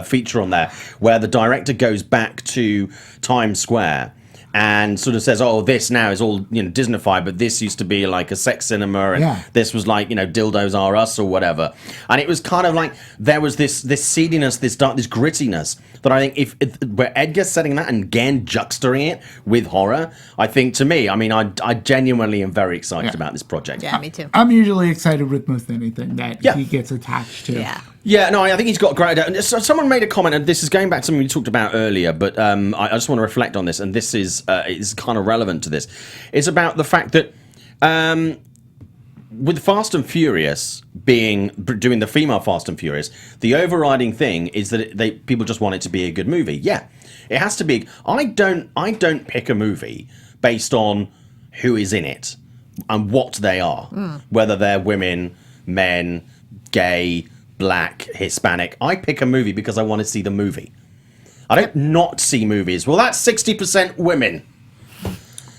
feature on there where the director goes back to Times Square and sort of says, this now is all Disneyfied, but this used to be like a sex cinema, and this was like dildos are us or whatever. And it was kind of like there was this seediness, this dark, this grittiness that I think if where Edgar's setting that and again juxtaposing it with horror, I think to me, I genuinely am very excited about this project. Yeah, me too. I'm usually excited with most anything that he gets attached to. Yeah, no, I think he's got great. Someone made a comment, and this is going back to something we talked about earlier, but I just want to reflect on this, and this is kind of relevant to this. It's about the fact that with Fast and Furious doing the female Fast and Furious, the overriding thing is that people just want it to be a good movie. Yeah, it has to be. I don't pick a movie based on who is in it and what they are, whether they're women, men, gay, Black, Hispanic. I pick a movie because I want to see the movie. I don't not see movies. Well, that's 60% women.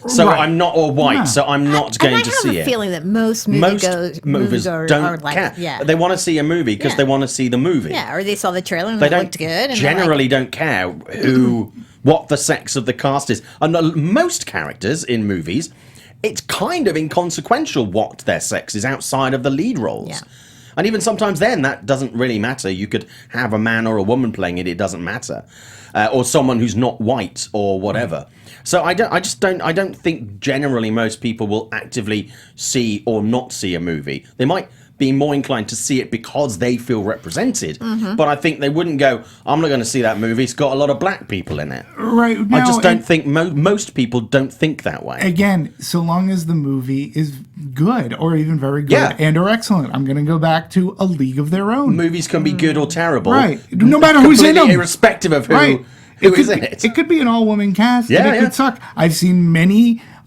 So I'm not or white, so I'm not going to see it. I have a feeling that most movies don't care. Yeah. They want to see a movie because they want to see the movie. Yeah, or they saw the trailer and it looked good. And generally don't care what the sex of the cast is. And most characters in movies, it's kind of inconsequential what their sex is outside of the lead roles. Yeah. And even sometimes then, that doesn't really matter. You could have a man or a woman playing it; it doesn't matter, or someone who's not white or whatever. So I don't think generally most people will actively see or not see a movie. They might be more inclined to see it because they feel represented, but I think they wouldn't go, I'm not going to see that movie. It's got a lot of black people in it. Right. I just don't think most people don't think that way. Again, so long as the movie is good or even very good and or excellent, I'm going to go back to A League of Their Own. Movies can be good or terrible. Right. No matter who's in them. Irrespective of who is in it. It could be an all-woman cast, and it Yeah. could suck. I've seen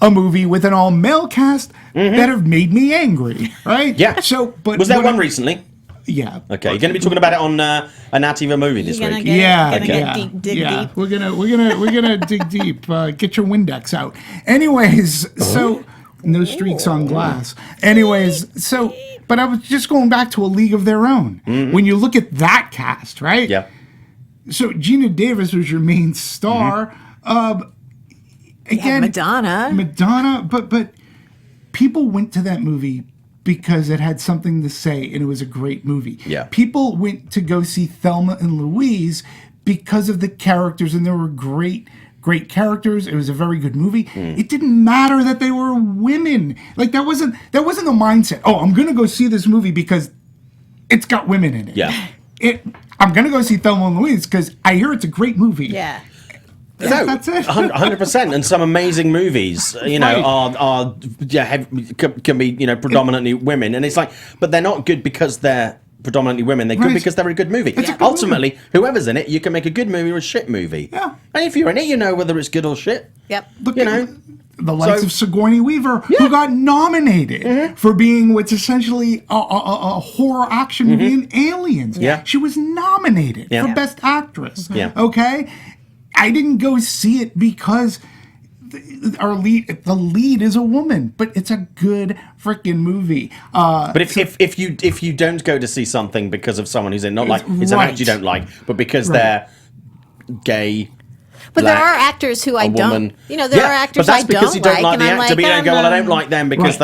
a movie with an all-male cast that have made me angry, right? Yeah. So, but was there one recently? Yeah. Okay, you're going to be talking about it on a Nat Eva movie this week. Dig deep. We're gonna dig deep. Get your Windex out. Anyways, so no streaks on glass. Anyways, so but I was just going back to A League of Their Own. When you look at that cast, right? Yeah. So Gina Davis was your main star. Again, Madonna, but people went to that movie because it had something to say and it was a great movie. Yeah. People went to go see Thelma and Louise because of the characters, and there were great characters. It was a very good movie. It didn't matter that they were women. Like that wasn't the mindset. Oh, I'm gonna go see this movie because it's got women in it. Yeah. I'm gonna go see Thelma and Louise because I hear it's a great movie. Yeah. No, that's it. 100%. And some amazing movies, can be predominantly women, and it's like, but they're not good because they're predominantly women. They're good because they're a good movie. Ultimately, whoever's in it, you can make a good movie or a shit movie. Yeah. And if you're in it, you know whether it's good or shit. Yep. Look at the likes of Sigourney Weaver, who got nominated for being what's essentially a horror action movie in Aliens. Yeah. She was nominated for Best Actress. Yeah. Okay? I didn't go see it because the lead is a woman, but it's a good freaking movie. But if you don't go to see something because of someone who's in, not like it's an act you don't like, but because they're gay. But black, there are actors who I don't. Woman. There are actors I don't like. But that's because you don't like the actor, but you don't go, well, I don't like them because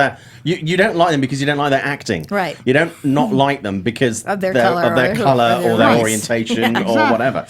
You don't like them because you don't like their acting. Right. You don't not like them because Of their colour colour or or their race. orientation Yeah, or whatever.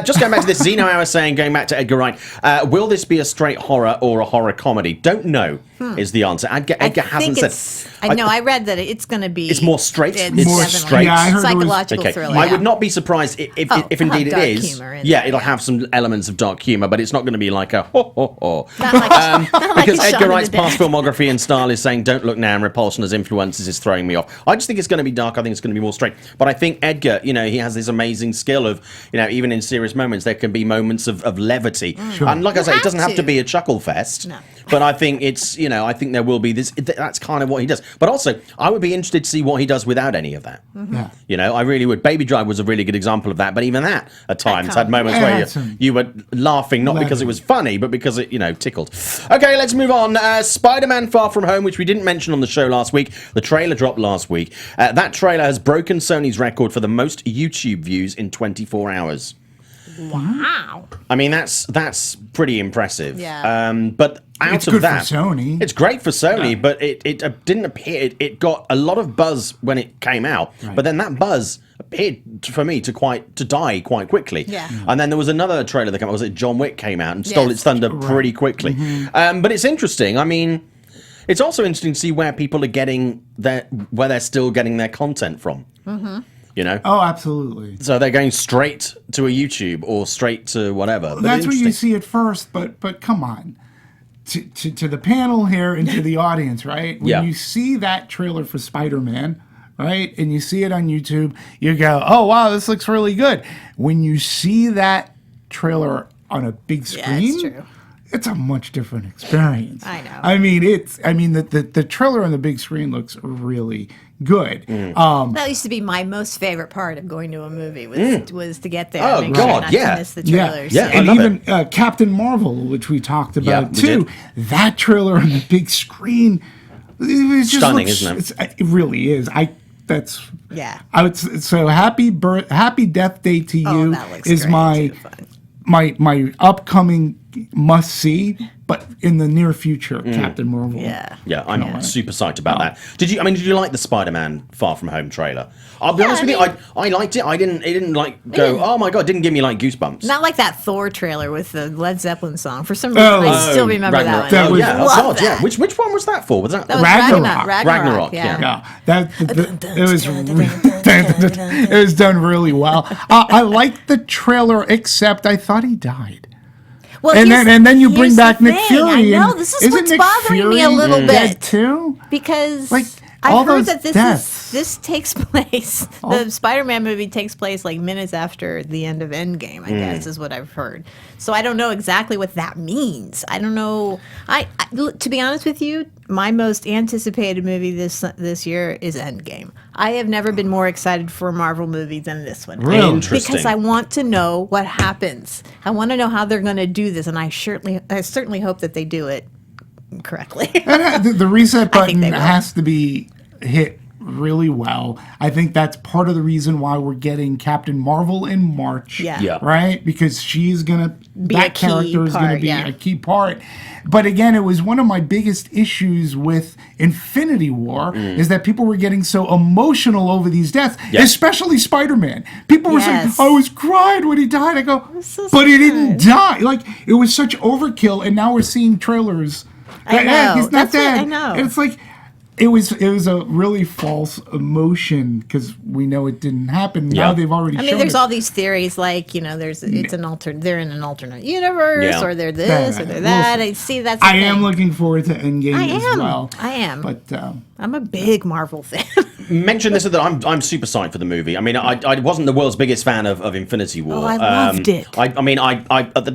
Just going back to this, Zeno Hour saying, going back to Edgar Wright, will this be a straight horror or a horror comedy? Don't know is the answer. Edgar hasn't said. I read that it's going to be. It's more straight. It's definitely straight. Yeah, I heard psychological Okay. thriller. I yeah. would not be surprised if indeed it dark is. humour in Yeah, there, it'll yeah. have some elements of dark humour, but it's not going to be like a ho ho ho. Not like, not like Because a Shaun Edgar of Wright's the past Dead. filmography and style is saying, don't look now, and Repulsion as influences is throwing me off. I just think it's going to be dark. I think it's going to be more straight. But I think Edgar, he has this amazing skill of, even in serious moments, there can be moments of levity. Sure. And like I say, it have doesn't have to to. be a chuckle fest. No. But I think it's, I think there will be this. That's kind of what he does. But also, I would be interested to see what he does without any of that. Yeah. I really would. Baby Drive was a really good example of that. But even that, at times, had moments Yeah, where that's some- you were laughing, not because it was funny, but because it, tickled. Okay, let's move on. Spider-Man Far From Home, which we didn't mention on the show last week. The trailer dropped last week. That trailer has broken Sony's record for the most YouTube views in 24 hours. Wow. I mean, that's pretty impressive. Yeah. But out It's of good for that, Sony. it's great for Sony, but it didn't appear. It got a lot of buzz when it came out, but then that buzz appeared for me to die quite quickly. Yeah. And then there was another trailer that came out. Was it John Wick came out and stole Yes. its thunder pretty quickly? But it's interesting. I mean, it's also interesting to see where people are getting where they're still getting their content from. Oh, absolutely. So they're going straight to a YouTube or straight to whatever. But That's where you interesting. see it first, but come on. To the panel here and to the audience, right? When Yeah. you see that trailer for Spider-Man, right, and you see it on YouTube, you go, oh, wow, this looks really good. When you see that trailer on a big Yeah, screen, it's true. it's a much different experience. I know. I mean, the trailer on the big screen looks really good. That used to be my most favorite part of going to a movie was to get there. Oh, and make sure God, not yeah. to miss the Yeah, trailers. Yeah. I and love even Captain Marvel, which we talked Yeah, about we too. did. That trailer on the big screen, it just Stunning, looks, isn't it? It really is. Yeah. I would so happy death day to you Oh, that looks is great, too, fun. my upcoming must see, but in the near future, Captain Marvel. Yeah. Yeah, I'm super psyched about that. Did you like the Spider-Man Far From Home trailer? I'll be honest with you, I liked it. It didn't go, oh my god, it didn't give me like goosebumps. Not like that Thor trailer with the Led Zeppelin song. For some reason, I still remember Ragnarok. that one. That Oh was- yeah, oh Love god, that. yeah. Which one was that for? Was that? That was Ragnarok. Ragnarok. yeah. Yeah, it was done really well. I liked the trailer, except I thought he died. Well, And here's- then you bring here's back the Nick thing. Fury. I know and this is isn't what's Nick bothering me a Fury little dead bit too. because Like, all I've heard those that deaths. this takes place. The Spider-Man movie takes place like minutes after the end of Endgame. I guess is what I've heard. So I don't know exactly what that means. I don't know. I to be honest with you, my most anticipated movie this year is Endgame. I have never been more excited for a Marvel movie than this one. Really? Interesting. Because I want to know what happens. I want to know how they're going to do this, and I certainly hope that they do it correctly. And the reset I think button they will. has to be hit really well. I think that's part of the reason why we're getting Captain Marvel in March. Yeah. Right? Because she's gonna Be that a key character is gonna part, be yeah. a key part. But again, it was one of my biggest issues with Infinity War is that people were getting so emotional over these deaths, especially Spider-Man. People were Yes. saying, I was crying when he died. I go, so but he didn't sad. die. Like, it was such overkill, and now we're seeing trailers. I Yeah, know. he's not That's what dead. I know. And it's like it was a really false emotion because we know it didn't happen. Now Yeah. they've already I shown mean, there's it. all these theories, like they're in an alternate universe, Yeah. or they're this, or they're We'll that. see. I see that's. The I thing. am looking forward to Endgame I as am. well. I am. But I'm a big Marvel fan. Mention this that I'm super psyched for the movie. I mean, I wasn't the world's biggest fan of Infinity War. Oh, I loved it. I mean,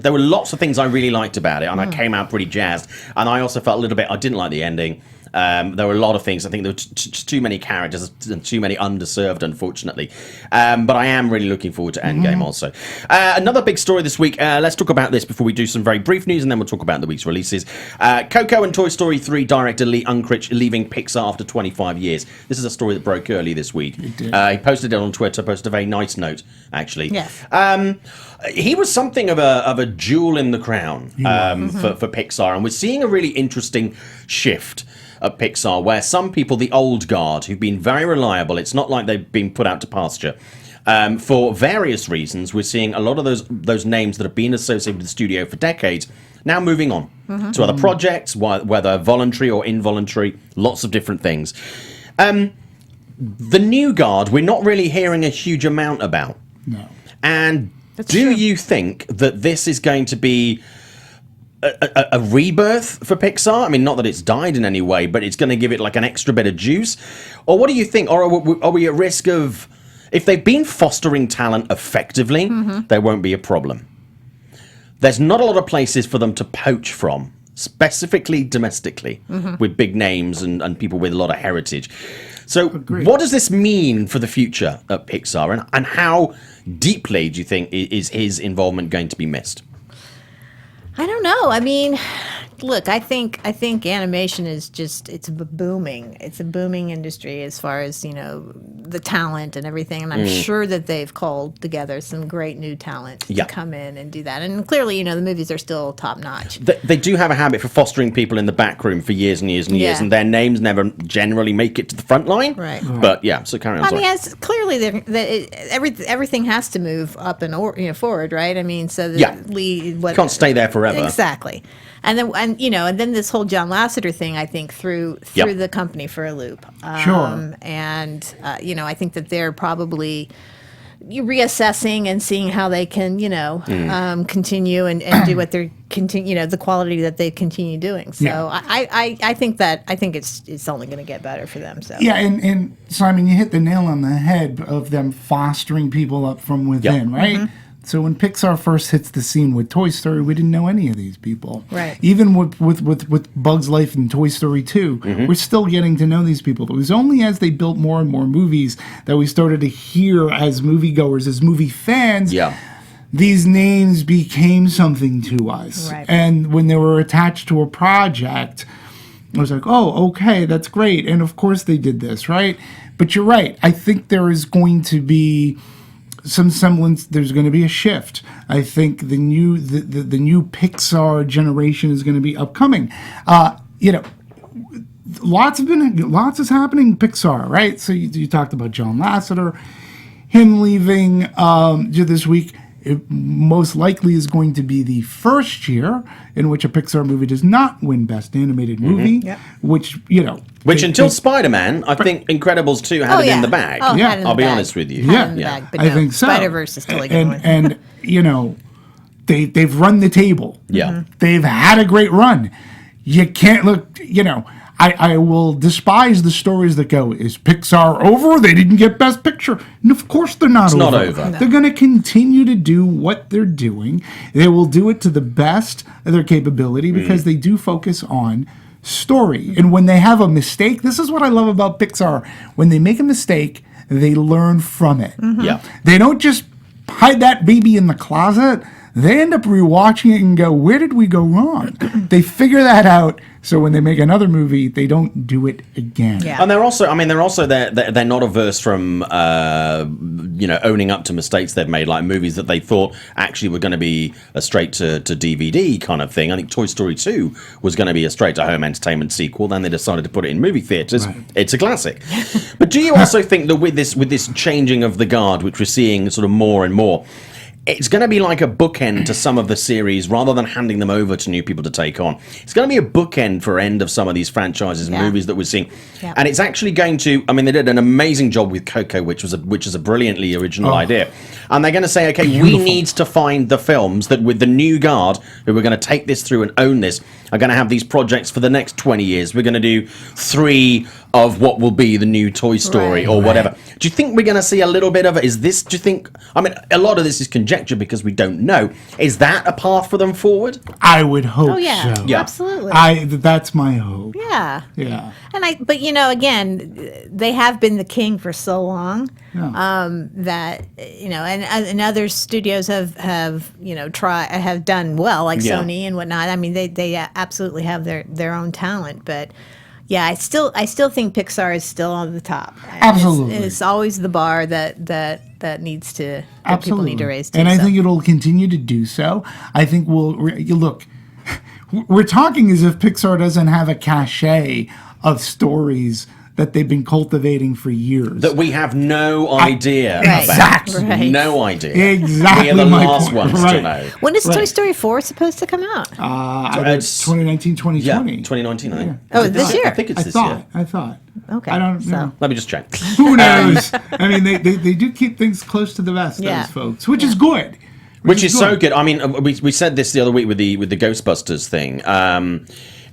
there were lots of things I really liked about it, and I came out pretty jazzed. And I also felt a little bit I didn't like the ending. There were a lot of things. I think there were just too many characters and too many underserved, unfortunately. But I am really looking forward to Endgame also. Another big story this week. Let's talk about this before we do some very brief news, and then we'll talk about the week's releases. Coco and Toy Story 3 director Lee Unkrich leaving Pixar after 25 years. This is a story that broke early this week. He posted it on Twitter, posted a very nice note, actually. Yes. He was something of a jewel in the crown for Pixar, and we're seeing a really interesting shift. at Pixar where some people, the old guard, who've been very reliable, it's not like they've been put out to pasture. For various reasons, we're seeing a lot of those names that have been associated with the studio for decades now moving on to other projects, whether voluntary or involuntary, lots of different things. The new guard, we're not really hearing a huge amount about. No. And That's do true. you think that this is going to be a rebirth for Pixar? I mean, not that it's died in any way, but it's going to give it like an extra bit of juice? Or what do you think? Or are we at risk of... If they've been fostering talent effectively, there won't be a problem. There's not a lot of places for them to poach from, specifically domestically, with big names and people with a lot of heritage. So what does this mean for the future at Pixar? And how deeply do you think is his involvement going to be missed? I don't know. I mean, look, I think animation is just it's booming. It's a booming industry as far as, you know, the talent and everything. And I'm sure that they've called together some great new talent to come in and do that. And clearly, you know, the movies are still top notch. They do have a habit for fostering people in the back room for years and years and years, and their names never generally make it to the front line. Right. But yeah, so carry on. I Sorry. mean, clearly everything has to move up and forward, right? I mean, so that Can't stay there forever. Exactly. And then this whole John Lasseter thing, I think, threw the company for a loop. Sure. And I think that they're probably reassessing and seeing how they can, continue and do what they're the quality that they continue doing. So I think it's only going to get better for them. So Yeah, and Simon, you hit the nail on the head of them fostering people up from within, right? So when Pixar first hits the scene with Toy Story, we didn't know any of these people. Right. Even with Bug's Life and Toy Story 2, we're still getting to know these people. It was only as they built more and more movies that we started to hear as moviegoers, as movie fans, these names became something to us. Right. And when they were attached to a project, I was like, oh, okay, that's great. And of course they did this, right? But you're right. I think there is going to be some semblance, there's going to be a shift. I think the new Pixar generation is going to be upcoming. Lots is happening in Pixar, right? So you talked about John Lasseter, him leaving this week. It most likely is going to be the first year in which a Pixar movie does not win Best Animated Movie, which until Spider-Man, I think Incredibles 2 had it in the bag. I'll be honest with you. I think so. Spider-Verse is totally going to win. And they've run the table. Yeah. They've had a great run. You can't look, I will despise the stories that go, is Pixar over? They didn't get Best Picture. And of course they're not over. It's not over. They're going to continue to do what they're doing. They will do it to the best of their capability because they do focus on story. And when they have a mistake, this is what I love about Pixar. When they make a mistake, they learn from it. Yeah. They don't just hide that baby in the closet. They end up rewatching it and go, where did we go wrong? They figure that out, so when they make another movie, they don't do it again. Yeah. And they're not averse from owning up to mistakes they've made, like movies that they thought actually were going to be a straight to DVD kind of thing. I think Toy Story 2 was going to be a straight to home entertainment sequel. Then they decided to put it in movie theaters. Right. It's a classic. But do you also think that with this changing of the guard, which we're seeing sort of more and more, it's going to be like a bookend to some of the series rather than handing them over to new people to take on. It's going to be a bookend for end of some of these franchises and movies that we're seeing. Yeah. And it's actually going to, they did an amazing job with Coco, which is a brilliantly original idea. And they're going to say, okay, we need to find the films that with the new guard, who are going to take this through and own this, are going to have these projects for the next 20 years. We're going to do 3 of what will be the new Toy Story or whatever. Do you think we're going to see a little bit of it? Do you think, a lot of this is conjecture because we don't know. Is that a path for them forward? I would hope so. Yeah, absolutely. That's my hope. Yeah. Yeah. But again, they have been the king for so long that, and other studios have done well, like Sony and whatnot. They absolutely have their own talent, but yeah, I still think Pixar is still on the top. Absolutely. It's always the bar that needs to, that people need to raise to. And I think it'll continue to do so. I think we're talking as if Pixar doesn't have a cachet of stories that they've been cultivating for years. That we have no idea about. Exactly. Right. No idea. Exactly. We are the my last point. ones right. to know. When is Toy Story 4 supposed to come out? It's 2019, 2020. Yeah, 2019, I think. Oh, Is it this year? I think it's this year. I thought. Okay. I don't so. know. Let me just check. Who knows? I mean, they do keep things close to the vest, Yeah. those folks, which is good. Which is so good. I mean, we said this the other week with the Ghostbusters thing.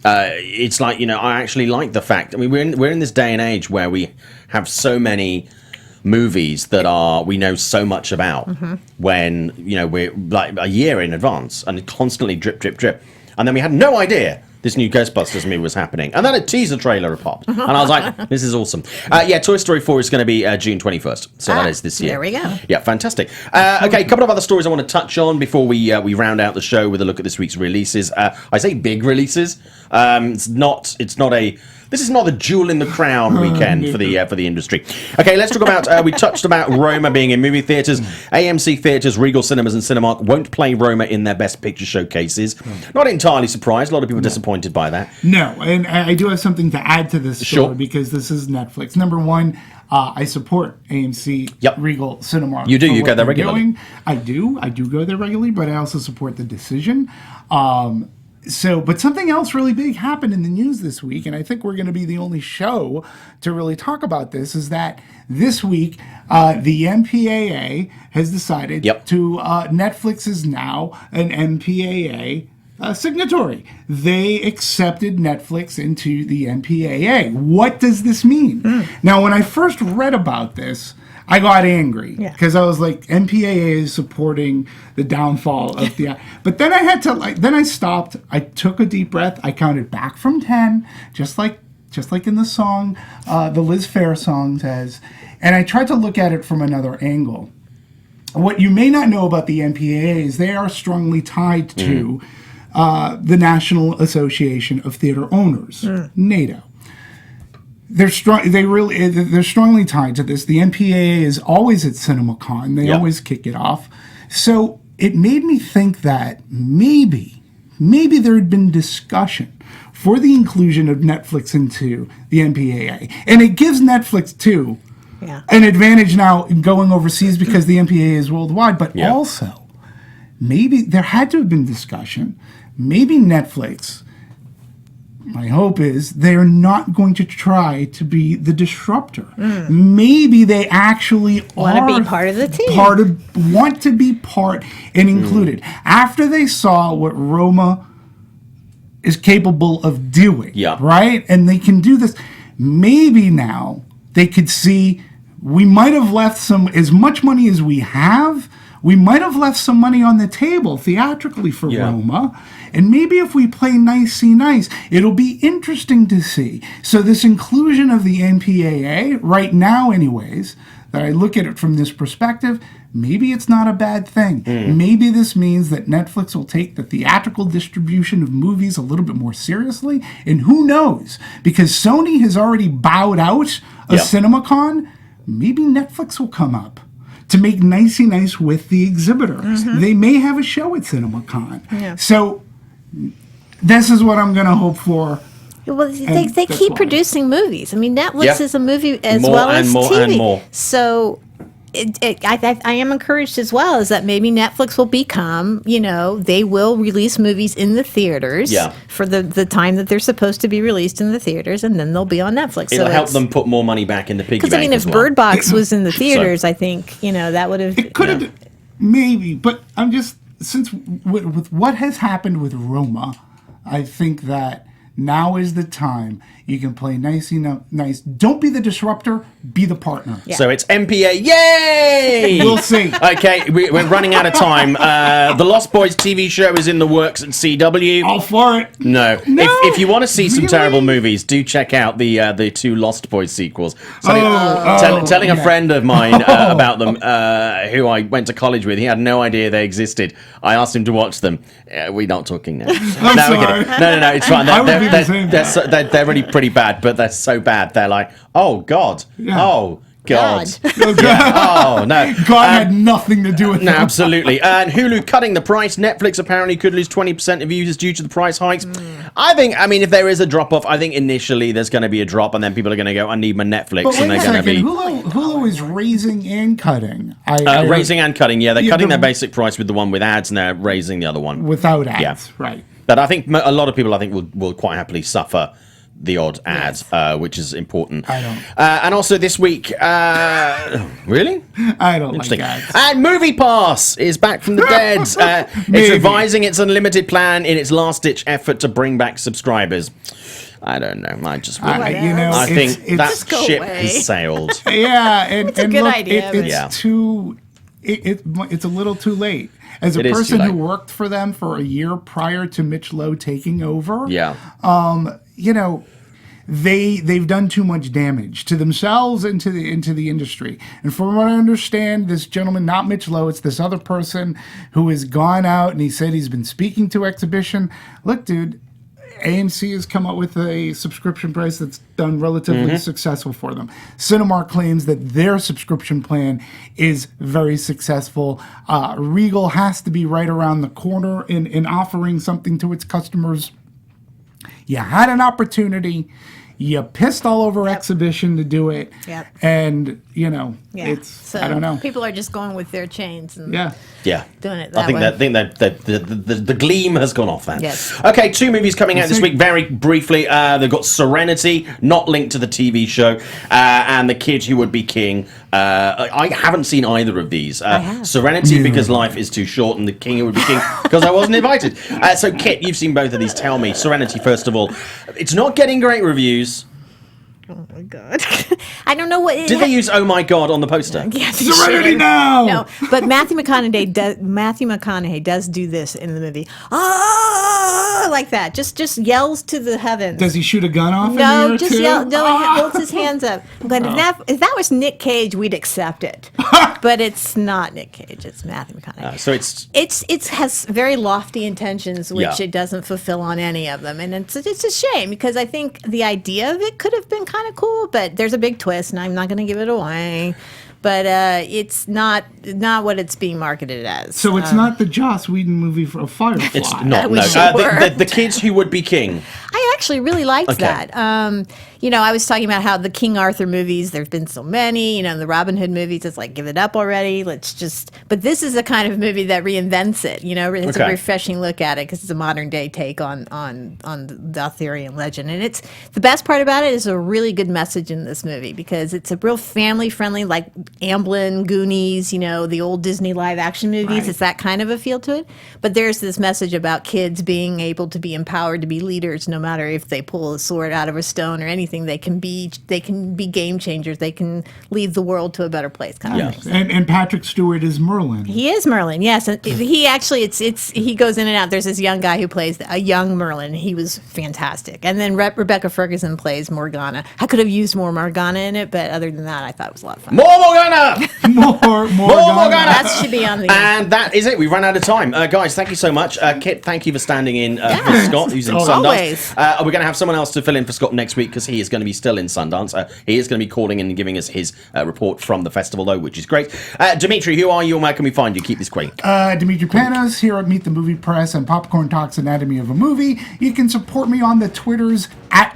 It's like, I actually like the fact. I mean, we're in this day and age where we have so many movies that we know so much about when we're like a year in advance and constantly drip, drip, drip, and then we had no idea this new Ghostbusters movie was happening, and then a teaser trailer popped, and I was like, "This is awesome." Toy Story 4 is going to be June 21st, so that is this year. There we go. Yeah, fantastic. Okay, a couple of other stories I want to touch on before we round out the show with a look at this week's releases. I say big releases. This is not the jewel in the crown weekend for the industry. Okay, let's talk about. We touched about Roma being in movie theaters. AMC theaters, Regal Cinemas, and Cinemark won't play Roma in their Best Picture showcases. Not entirely surprised. A lot of people disappointed by that. No, and I do have something to add to this story Sure. because this is Netflix. Number one, I support AMC, Regal, Cinemark. You do. for You what go there they're regularly. doing. I do go there regularly, but I also support the decision. But something else really big happened in the news this week, and I think we're going to be the only show to really talk about this, is that this week the MPAA has decided to, Netflix is now an MPAA signatory. They accepted Netflix into the MPAA. What does this mean? Now, when I first read about this, I got angry because I was like, MPAA is supporting the downfall of the. But then I had to then I stopped. I took a deep breath. I counted back from 10, just like in the song, the Liz Phair song says, and I tried to look at it from another angle. What you may not know about the MPAA is they are strongly tied to the National Association of Theater Owners, NATO. They're strong. They're strongly tied to this. The MPAA is always at CinemaCon. They always kick it off. So it made me think that maybe there had been discussion for the inclusion of Netflix into the MPAA, and it gives Netflix too an advantage now in going overseas because the MPAA is worldwide. But also, maybe there had to have been discussion. Maybe Netflix. My hope is they're not going to try to be the disruptor. Maybe they actually want to be part of the team. Want to be part and included. After they saw what Roma is capable of doing, right? And they can do this. Maybe now they could see we might have left as much money as we have, we might have left some money on the table theatrically for Roma. And maybe if we play nicey nice, it'll be interesting to see. So this inclusion of the MPAA, right now anyways, that I look at it from this perspective, maybe it's not a bad thing. Maybe this means that Netflix will take the theatrical distribution of movies a little bit more seriously. And who knows? Because Sony has already bowed out of CinemaCon, maybe Netflix will come up to make nicey nice with the exhibitor. They may have a show at CinemaCon. So this is what I'm going to hope for. Well, they keep producing movies. I mean, Netflix is a movie as More well and as more TV. and more. So I am encouraged as well is that maybe Netflix will become, they will release movies in the theaters for the time that they're supposed to be released in the theaters, and then they'll be on Netflix. It'll help them put more money back in the piggy bank. Because, if as well. Bird Box was in the theaters, I think, that would have... It could have, maybe, but I'm just, since with what has happened with Roma, I think that now is the time you can play nice. Don't be the disruptor, be the partner. So it's MPA. Yay! We'll see. Okay, we're running out of time. The Lost Boys TV show is in the works at CW. All for it. No. If you want to see some terrible movies, do check out the two Lost Boys sequels. Telling a friend of mine about them, who I went to college with, he had no idea they existed. I asked him to watch them. We're not talking now. I'm sorry. No, it's fine. I would be the same. They're really pretty bad, but they're so bad. They're like, oh God, oh God. Oh, Yeah. Oh, no. God had nothing to do with No, it. absolutely. And Hulu cutting the price. Netflix apparently could lose 20% of users due to the price hikes. I mean, if there is a drop-off, I think initially there's going to be a drop, and then people are going to go, I need my Netflix, But and wait they're a going to second, be... Hulu is raising and cutting. raising and cutting, yeah. They're Yeah, cutting the- their basic price with the one with ads, and they're raising the other one. Without ads, Yeah. right. But I think a lot of people, will quite happily suffer the odd ad, which is important. I don't. And also this week, really? I don't like Interesting. ads. And Movie Pass is back from the dead. It's Maybe. revising its unlimited plan in its last-ditch effort to bring back subscribers. I don't know. I just really... You know, I it's- think that Just go ship away. has sailed. Yeah, and, It's a and good look, idea, it's but- Yeah. too. It's a little too late. As a It is too person who late. worked for them for a year prior to Mitch Lowe taking over, Yeah. you know, they've done too much damage to themselves and to the industry. And from what I understand, this gentleman, not Mitch Lowe, it's this other person who has gone out and he said he's been speaking to exhibition. Look, dude, AMC has come up with a subscription price that's done relatively successful for them. Cinemark claims that their subscription plan is very successful. Regal has to be right around the corner in offering something to its customers. You had an opportunity. You pissed all over exhibition to do it. Yep. And, you know, Yeah. it's, So I don't know. People are just going with their chains and Yeah. Yeah. doing it I that way. think that the gleam has gone off that. Yes. Okay, 2 movies coming out this week. Very briefly, they've got Serenity, not linked to the TV show, and The Kid Who Would Be King. I haven't seen either of these. have. Serenity because life is too short, and The King Who Would Be King because I wasn't invited. So, Kit, you've seen both of these. Tell me, Serenity first of all. It's not getting great reviews. Oh my god! I don't know what. Did they use "Oh my God" on the poster? Yes, Serenity now! No, but Matthew McConaughey does do this in the movie. Ah, like that. Just yells to the heavens. Does he shoot a gun off in the No, air just too? yell. No, he holds his hands up. But if that was Nick Cage, we'd accept it. But it's not Nick Cage. It's Matthew McConaughey. So it's It has very lofty intentions, which Yeah. it doesn't fulfill on any of them, and it's a shame because I think the idea of it could have been kind of cool, but there's a big twist, and I'm not going to give it away. But it's not what it's being marketed as. So it's not the Joss Whedon movie for Firefly. it's not. No, wish it the were. Kids Who Would Be King. I actually really liked Okay. that. I was talking about how the King Arthur movies, there's been so many, the Robin Hood movies, it's like, give it up already. But this is a kind of movie that reinvents it, it's Okay. a refreshing look at it because it's a modern day take on the Arthurian legend. And it's, the best part about it is a really good message in this movie because it's a real family friendly, like Amblin, Goonies, the old Disney live action movies. Right. It's that kind of a feel to it. But there's this message about kids being able to be empowered to be leaders, no matter if they pull a sword out of a stone or anything. They can be game changers. They can lead the world to a better place, kind of thing. And Patrick Stewart is Merlin. He is Merlin, yes. And he actually, he goes in and out. There's this young guy who plays a young Merlin. He was fantastic. And then Rebecca Ferguson plays Morgana. I could have used more Morgana in it, but other than that, I thought it was a lot of fun. More Morgana! More Morgana! That should be on the. And that is it. We've run out of time. Guys, thank you so much. Kit, thank you for standing in for Scott, who's in Always. Sundance. We're going to have someone else to fill in for Scott next week because he is going to be still in Sundance. He is going to be calling in and giving us his report from the festival, though, which is great. Dimitri, who are you and where can we find you? Keep this quick. Dimitri Panos here at Meet the Movie Press and Popcorn Talks Anatomy of a Movie. You can support me on the Twitters at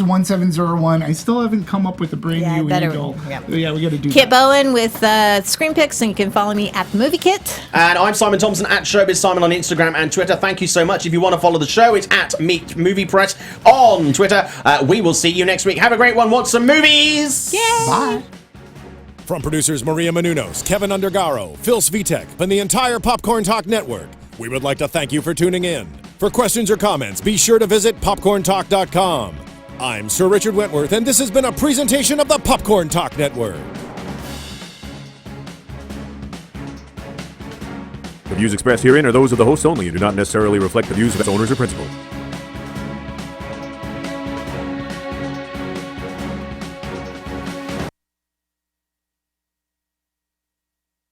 DMovies1701. I still haven't come up with a brand new handle. Yeah, we got to do Kit that. Bowen with Screen Picks, and you can follow me at the Movie Kit. And I'm Simon Thompson at Showbiz Simon on Instagram and Twitter. Thank you so much. If you want to follow the show, it's at Meet Movie Press on Twitter. We will see you next week. Have a great one. Watch some movies. Yay! Bye. From producers Maria Menounos, Kevin Undergaro, Phil Svitek, and the entire Popcorn Talk Network, we would like to thank you for tuning in. For questions or comments, be sure to visit popcorntalk.com. I'm Sir Richard Wentworth, and this has been a presentation of the Popcorn Talk Network. The views expressed herein are those of the hosts only and do not necessarily reflect the views of its owners or principals.